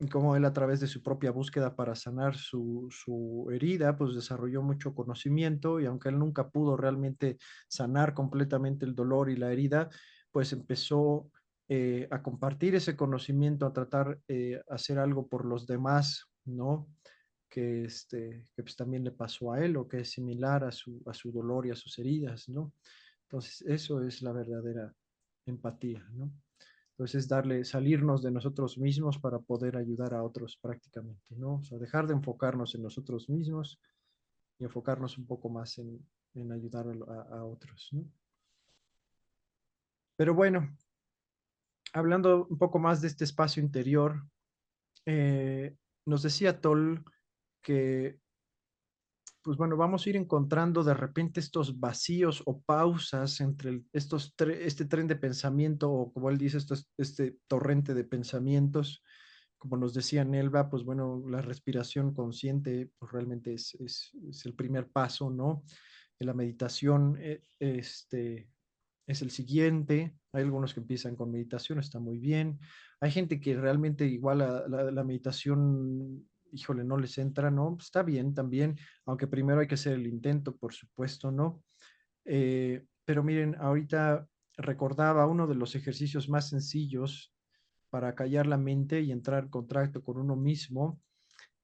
y cómo él a través de su propia búsqueda para sanar su herida, pues desarrolló mucho conocimiento y aunque él nunca pudo realmente sanar completamente el dolor y la herida, pues empezó a compartir ese conocimiento, a tratar hacer algo por los demás, ¿no? Que pues también le pasó a él o que es similar a su dolor y a sus heridas, ¿no? Entonces, eso es la verdadera empatía, ¿no? Entonces, darle, salirnos de nosotros mismos para poder ayudar a otros prácticamente, ¿no? O sea, dejar de enfocarnos en nosotros mismos y enfocarnos un poco más en ayudar a otros, ¿no? Pero bueno, hablando un poco más de este espacio interior, eh, nos decía Toll que pues bueno, vamos a ir encontrando de repente estos vacíos o pausas entre este tren de pensamiento o como él dice, este torrente de pensamientos. Como nos decía Nelva, pues bueno, la respiración consciente pues realmente es el primer paso, ¿no? La meditación es el siguiente. Hay algunos que empiezan con meditación, está muy bien. Hay gente que realmente igual la meditación, híjole, no les entra, ¿no? Está bien también, aunque primero hay que hacer el intento, por supuesto, ¿no? Pero miren, ahorita recordaba uno de los ejercicios más sencillos para callar la mente y entrar en contacto con uno mismo.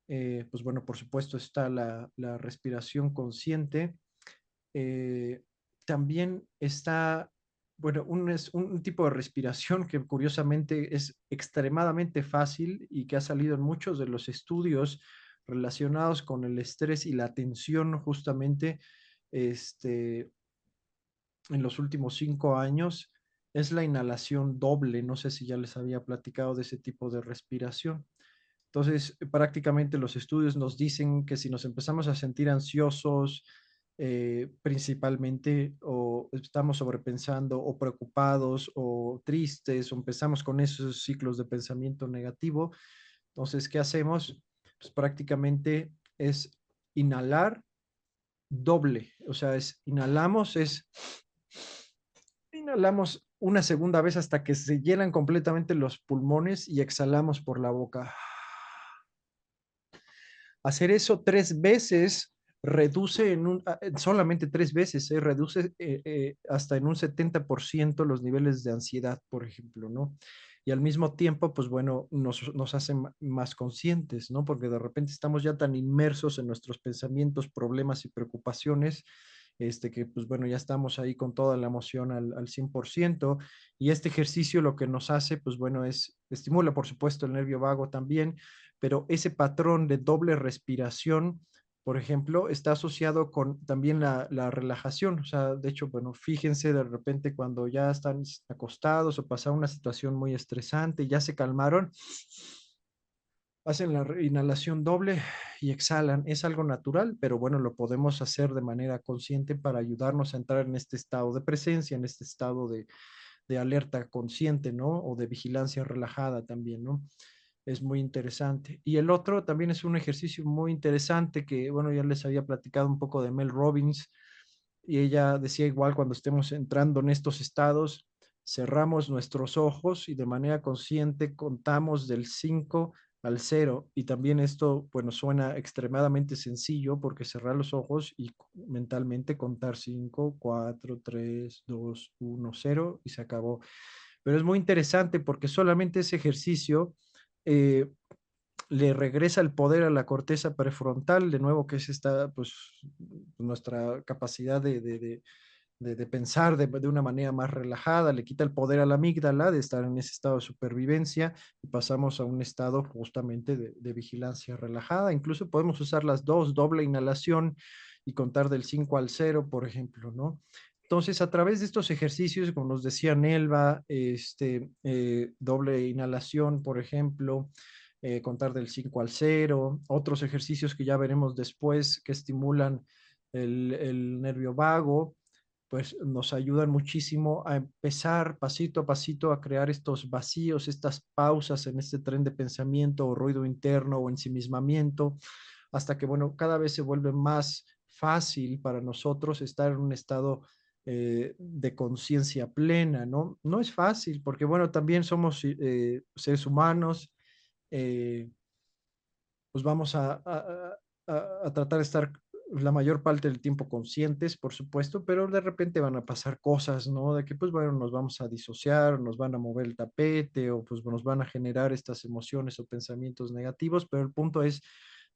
Pues bueno, por supuesto está la respiración consciente. Eh, También está, bueno, es un tipo de respiración que curiosamente es extremadamente fácil y que ha salido en muchos de los estudios relacionados con el estrés y la tensión justamente este, en los últimos 5 años, es la inhalación doble. No sé si ya les había platicado de ese tipo de respiración. Entonces, prácticamente los estudios nos dicen que si nos empezamos a sentir ansiosos, principalmente, o estamos sobrepensando, o preocupados, o tristes, o empezamos con esos ciclos de pensamiento negativo, entonces, ¿qué hacemos? Pues prácticamente es inhalar doble, o sea, inhalamos una segunda vez hasta que se llenan completamente los pulmones y exhalamos por la boca. Hacer eso 3 veces reduce solamente 3 veces, reduce hasta en un 70% los niveles de ansiedad, por ejemplo, ¿no? Y al mismo tiempo, pues bueno, nos hace más conscientes, ¿no? Porque de repente estamos ya tan inmersos en nuestros pensamientos, problemas y preocupaciones que pues bueno, ya estamos ahí con toda la emoción al 100%, y este ejercicio lo que nos hace, pues bueno, estimula por supuesto el nervio vago también, pero ese patrón de doble respiración, por ejemplo, está asociado con también la relajación. O sea, de hecho, bueno, fíjense de repente cuando ya están acostados o pasaron una situación muy estresante, ya se calmaron, hacen la inhalación doble y exhalan. Es algo natural, pero bueno, lo podemos hacer de manera consciente para ayudarnos a entrar en este estado de presencia, en este estado de alerta consciente, ¿no? O de vigilancia relajada también, ¿no? Es muy interesante. Y el otro también es un ejercicio muy interesante que, bueno, ya les había platicado un poco de Mel Robbins, y ella decía igual, cuando estemos entrando en estos estados, cerramos nuestros ojos y de manera consciente contamos del 5 al 0. Y también esto, bueno, suena extremadamente sencillo porque cerrar los ojos y mentalmente contar 5, 4, 3, 2, 1, 0 y se acabó. Pero es muy interesante porque solamente ese ejercicio eh, le regresa el poder a la corteza prefrontal, de nuevo, que es esta, pues, nuestra capacidad de pensar de una manera más relajada, le quita el poder a la amígdala de estar en ese estado de supervivencia y pasamos a un estado justamente de vigilancia relajada. Incluso podemos usar las dos, doble inhalación y contar del 5 al 0, por ejemplo, ¿no? Entonces, a través de estos ejercicios, como nos decía Nelva, doble inhalación, por ejemplo, contar del 5 al 0, otros ejercicios que ya veremos después que estimulan el nervio vago, pues nos ayudan muchísimo a empezar pasito a pasito a crear estos vacíos, estas pausas en este tren de pensamiento o ruido interno o ensimismamiento, hasta que, bueno, cada vez se vuelve más fácil para nosotros estar en un estado de conciencia plena, ¿no? No es fácil, porque, bueno, también somos seres humanos, eh, pues vamos a tratar de estar la mayor parte del tiempo conscientes, por supuesto, pero de repente van a pasar cosas, ¿no? De que, pues bueno, nos vamos a disociar, nos van a mover el tapete, o pues nos van a generar estas emociones o pensamientos negativos, pero el punto es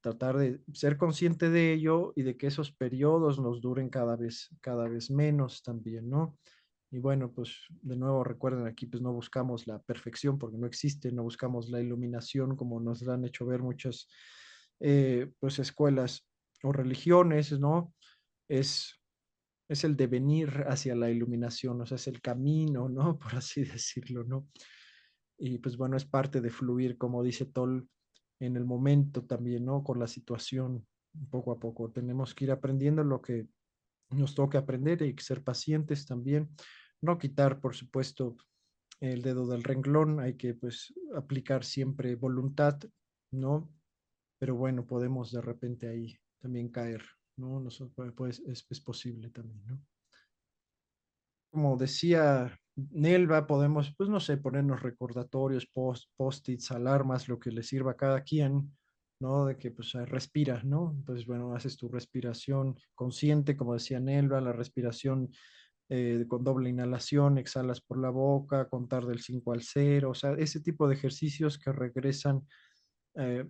tratar de ser consciente de ello y de que esos periodos nos duren cada vez menos también, ¿no? Y bueno, pues de nuevo recuerden aquí, pues no buscamos la perfección porque no existe, no buscamos la iluminación como nos la han hecho ver muchas pues escuelas o religiones, ¿no? Es, es el devenir hacia la iluminación, o sea, es el camino, ¿no? Por así decirlo, ¿no? Y pues bueno, es parte de fluir, como dice Toll, en el momento también, ¿no? Con la situación, poco a poco. Tenemos que ir aprendiendo lo que nos toca aprender, hay que ser pacientes también, no quitar, por supuesto, el dedo del renglón, hay que pues aplicar siempre voluntad, ¿no? Pero bueno, podemos de repente ahí también caer, ¿no? Pues, es posible también, ¿no? Como decía Nelva, podemos, pues no sé, ponernos recordatorios, post-its, alarmas, lo que le sirva a cada quien, ¿no? De que pues respiras, ¿no? Entonces, bueno, haces tu respiración consciente, como decía Nelva, la respiración con doble inhalación, exhalas por la boca, contar del 5 al 0, o sea, ese tipo de ejercicios que regresan, eh,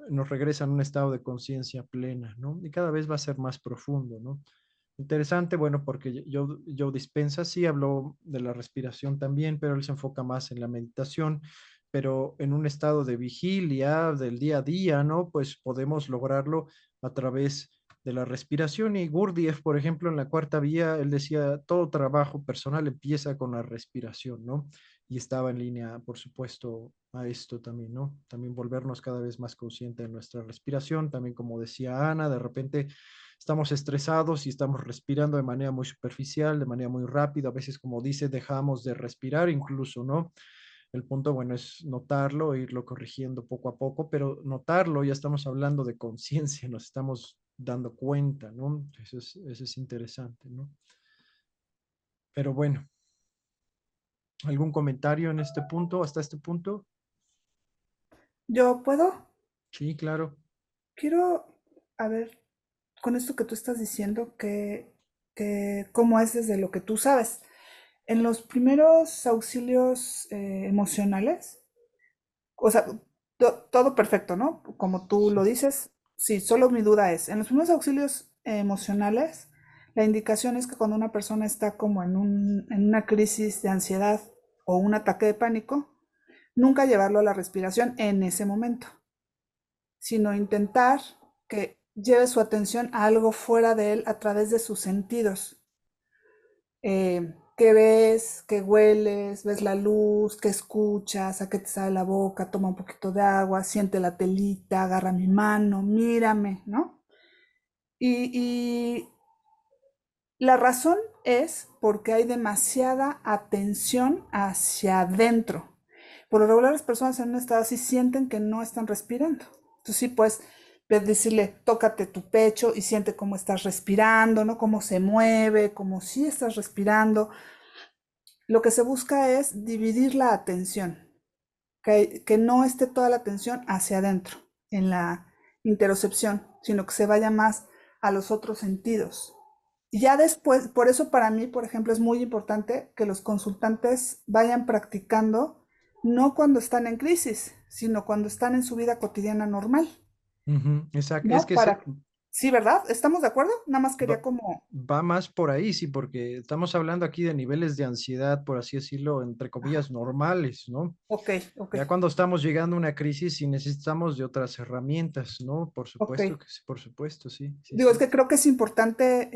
nos regresan a un estado de conciencia plena, ¿no? Y cada vez va a ser más profundo, ¿no? Interesante, bueno, porque yo Dispensa sí habló de la respiración también, pero él se enfoca más en la meditación, pero en un estado de vigilia del día a día, ¿no? Pues podemos lograrlo a través de la respiración. Y Gurdjieff, por ejemplo, en la cuarta vía, él decía, todo trabajo personal empieza con la respiración, ¿no? Y estaba en línea, por supuesto, a esto también, ¿no? También volvernos cada vez más conscientes de nuestra respiración, también como decía Ana, de repente estamos estresados y estamos respirando de manera muy superficial, de manera muy rápida, a veces como dice, dejamos de respirar incluso, ¿no? El punto, bueno, es notarlo, e irlo corrigiendo poco a poco, pero notarlo, ya estamos hablando de conciencia, nos estamos dando cuenta, ¿no? Eso es interesante, ¿no? Pero bueno, ¿algún comentario en este punto, hasta este punto? ¿Yo puedo? Sí, claro. Quiero, a ver, con esto que tú estás diciendo, cómo es desde lo que tú sabes. En los primeros auxilios emocionales, o sea, todo perfecto, ¿no? Como tú lo Sí. dices, sí, solo mi duda es, en los primeros auxilios emocionales, La indicación es que cuando una persona está como en una crisis de ansiedad o un ataque de pánico, nunca llevarlo a la respiración en ese momento, sino intentar que lleve su atención a algo fuera de él a través de sus sentidos. ¿Qué ves? ¿Qué hueles? ¿Ves la luz? ¿Qué escuchas? ¿A qué te sale la boca? Toma un poquito de agua, siente la telita, agarra mi mano, mírame, ¿no? Y la razón es porque hay demasiada atención hacia adentro. Por lo regular, las personas en un estado así sienten que no están respirando. Entonces, sí, pues, decirle, tócate tu pecho y siente cómo estás respirando, ¿no? Cómo se mueve, cómo sí estás respirando. Lo que se busca es dividir la atención, que no esté toda la atención hacia adentro, en la interocepción, sino que se vaya más a los otros sentidos. Y ya después, por eso para mí, por ejemplo, es muy importante que los consultantes vayan practicando, no cuando están en crisis, sino cuando están en su vida cotidiana normal, Exacto, es ¿no? que Sí, ¿verdad? ¿Estamos de acuerdo? Nada más quería va, como, va más por ahí, sí, porque estamos hablando aquí de niveles de ansiedad, por así decirlo, entre comillas, normales, ¿no? ok, ok, Ya cuando estamos llegando a una crisis y necesitamos de otras herramientas, ¿no? Por ok. supuesto que sí, por supuesto, sí, sí, Digo, es sí. que creo que es importante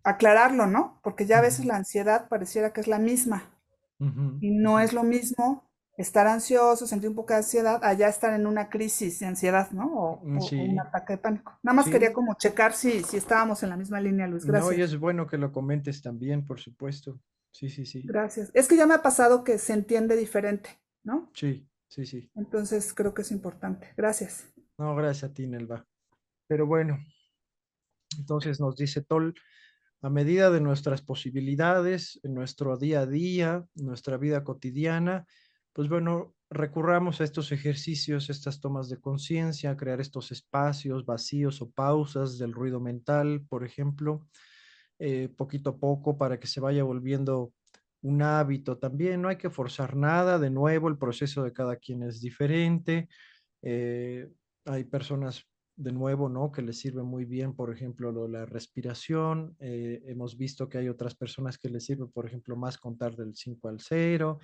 aclararlo, ¿no? Porque ya a veces Ujú, la ansiedad pareciera que es la misma ujú, y no ujú. es lo mismo estar ansioso, sentir un poco de ansiedad, allá estar en una crisis de ansiedad, ¿no? O un Sí, ataque de pánico. Nada más quería sí, como checar si estábamos en la misma línea, Luis. no, y Gracias. es bueno que lo comentes también, por supuesto. Sí, sí, sí, Gracias. Es que ya me ha pasado que se entiende diferente, ¿no? sí, sí, sí. Entonces creo que es importante. Gracias. No, gracias a ti, Nelva. Pero bueno, entonces nos dice Tol, a medida de nuestras posibilidades, en nuestro día a día, nuestra vida cotidiana, pues bueno, recurramos a estos ejercicios, estas tomas de conciencia, crear estos espacios vacíos o pausas del ruido mental, por ejemplo, poquito a poco para que se vaya volviendo un hábito también. No hay que forzar nada, de nuevo, el proceso de cada quien es diferente. eh, Hay personas de nuevo, ¿no? Que les sirve muy bien, por ejemplo, la respiración. Hemos visto que hay otras personas que les sirve, por ejemplo, más contar del 5 al 0.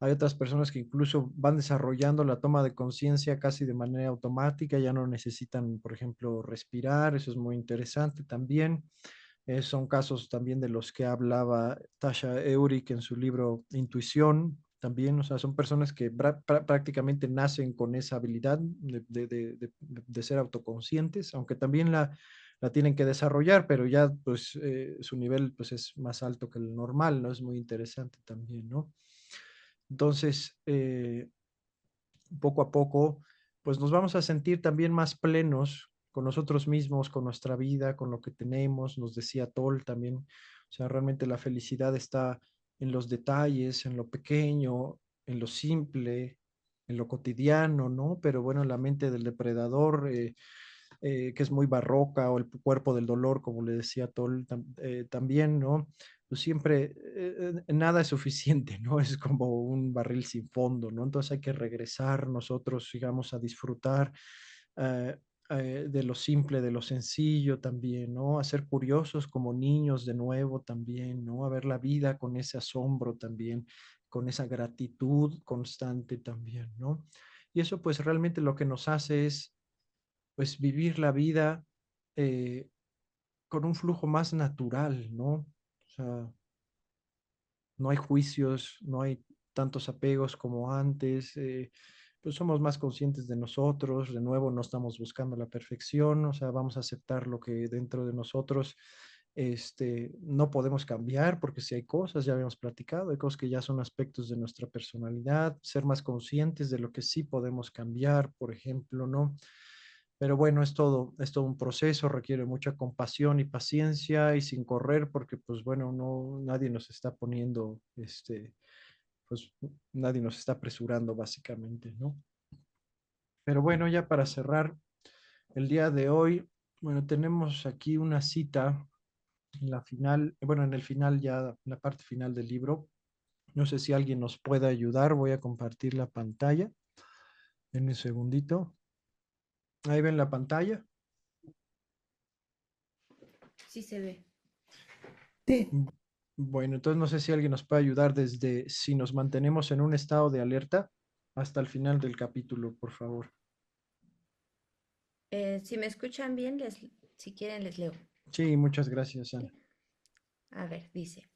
Hay otras personas que incluso van desarrollando la toma de conciencia casi de manera automática, ya no necesitan, por ejemplo, respirar. Eso es muy interesante también. Son casos también de los que hablaba Tasha Eurich en su libro Intuición, también, o sea, son personas que prácticamente nacen con esa habilidad de ser autoconscientes, aunque también la tienen que desarrollar, pero ya pues su nivel pues es más alto que el normal, ¿no? Es muy interesante también, ¿no? Entonces, poco a poco, pues nos vamos a sentir también más plenos con nosotros mismos, con nuestra vida, con lo que tenemos, nos decía Toll también, o sea, realmente la felicidad está en los detalles, en lo pequeño, en lo simple, en lo cotidiano, ¿no? Pero bueno, la mente del depredador, que es muy barroca, o el cuerpo del dolor, como le decía Toll también, ¿no? Pues siempre nada es suficiente, ¿no? Es como un barril sin fondo, ¿no? Entonces hay que regresar nosotros, digamos, a disfrutar eh, de lo simple, de lo sencillo también, ¿no? A ser curiosos como niños de nuevo también, ¿no? A ver la vida con ese asombro también, con esa gratitud constante también, ¿no? Y eso pues realmente lo que nos hace es pues vivir la vida eh, con un flujo más natural, ¿no? O sea, no hay juicios, no hay tantos apegos como antes, pues somos más conscientes de nosotros, de nuevo no estamos buscando la perfección, o sea, vamos a aceptar lo que dentro de nosotros no podemos cambiar, porque si hay cosas, ya habíamos platicado, hay cosas que ya son aspectos de nuestra personalidad, ser más conscientes de lo que sí podemos cambiar, por ejemplo, ¿no? Pero bueno, es todo un proceso, requiere mucha compasión y paciencia y sin correr, porque pues bueno, no, nadie nos está poniendo, pues nadie nos está apresurando básicamente, ¿no? Pero bueno, ya para cerrar el día de hoy, bueno, tenemos aquí una cita en la final, bueno, en el final ya, en la parte final del libro. No sé si alguien nos puede ayudar, voy a compartir la pantalla en un segundito. Ahí ven la pantalla. Sí se ve. Sí, Mm, Bueno, entonces no sé si alguien nos puede ayudar desde si nos mantenemos en un estado de alerta hasta el final del capítulo, por favor. Si me escuchan bien, si quieren les leo. Sí, muchas gracias, Ana. ¿Sí? A ver, dice.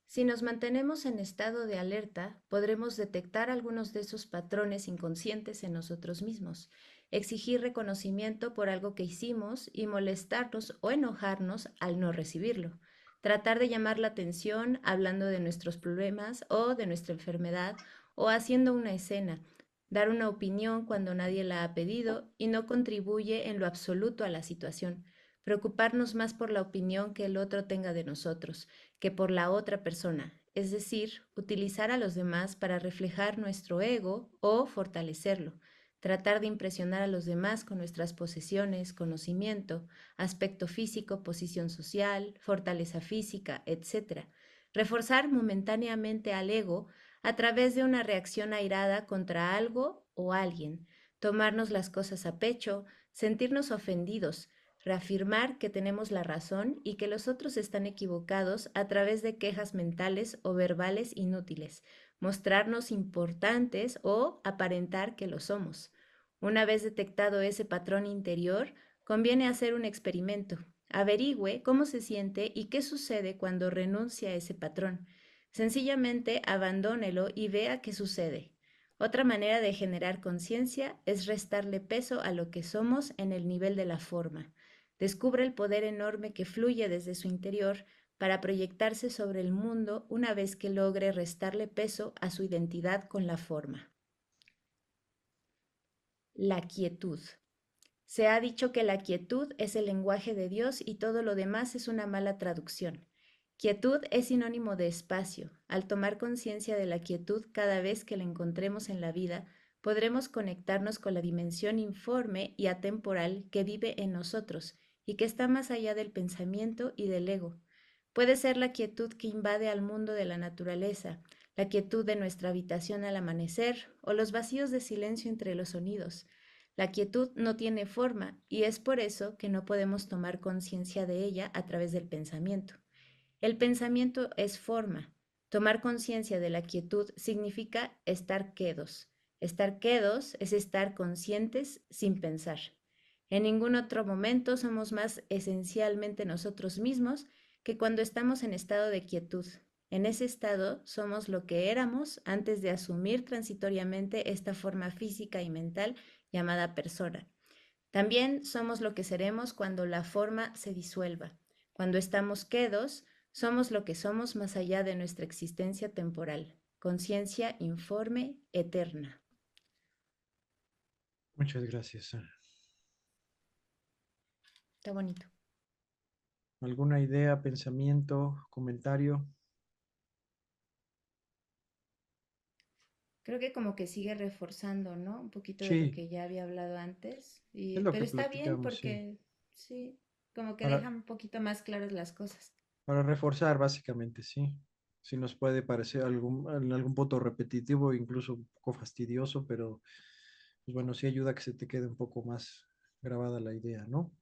Si nos mantenemos en estado de alerta, podremos detectar algunos de esos patrones inconscientes en nosotros mismos, exigir reconocimiento por algo que hicimos y molestarnos o enojarnos al no recibirlo, tratar de llamar la atención hablando de nuestros problemas o de nuestra enfermedad o haciendo una escena, dar una opinión cuando nadie la ha pedido y no contribuye en lo absoluto a la situación, preocuparnos más por la opinión que el otro tenga de nosotros que por la otra persona, es decir, utilizar a los demás para reflejar nuestro ego o fortalecerlo, tratar de impresionar a los demás con nuestras posesiones, conocimiento, aspecto físico, posición social, fortaleza física, etc. Reforzar momentáneamente al ego a través de una reacción airada contra algo o alguien, tomarnos las cosas a pecho, sentirnos ofendidos, reafirmar que tenemos la razón y que los otros están equivocados a través de quejas mentales o verbales inútiles, mostrarnos importantes o aparentar que lo somos. Una vez detectado ese patrón interior, conviene hacer un experimento. Averigüe cómo se siente y qué sucede cuando renuncia a ese patrón. Sencillamente abandónelo y vea qué sucede. Otra manera de generar conciencia es restarle peso a lo que somos en el nivel de la forma. Descubre el poder enorme que fluye desde su interior para proyectarse sobre el mundo una vez que logre restarle peso a su identidad con la forma. La quietud. Se ha dicho que la quietud es el lenguaje de Dios y todo lo demás es una mala traducción. Quietud es sinónimo de espacio. Al tomar conciencia de la quietud cada vez que la encontremos en la vida, podremos conectarnos con la dimensión informe y atemporal que vive en nosotros y que está más allá del pensamiento y del ego. Puede ser la quietud que invade al mundo de la naturaleza, la quietud de nuestra habitación al amanecer o los vacíos de silencio entre los sonidos. La quietud no tiene forma y es por eso que no podemos tomar conciencia de ella a través del pensamiento. El pensamiento es forma. Tomar conciencia de la quietud significa estar quedos. Estar quedos es estar conscientes sin pensar. En ningún otro momento somos más esencialmente nosotros mismos que cuando estamos en estado de quietud. En ese estado somos lo que éramos antes de asumir transitoriamente esta forma física y mental llamada persona. También somos lo que seremos cuando la forma se disuelva. Cuando estamos quedos, somos lo que somos más allá de nuestra existencia temporal. Conciencia informe, eterna. Muchas gracias, Ana. Está bonito. ¿Alguna idea, pensamiento, comentario? Creo que como que sigue reforzando, ¿no? Un poquito de lo Sí, que ya había hablado antes. es lo Pero que está bien platicamos, sí. porque sí, como que Para, deja un poquito más claras las cosas. para reforzar, básicamente, sí. Sí nos puede parecer en algún punto repetitivo, incluso un poco fastidioso, pero pues bueno, sí ayuda a que se te quede un poco más grabada la idea, ¿no?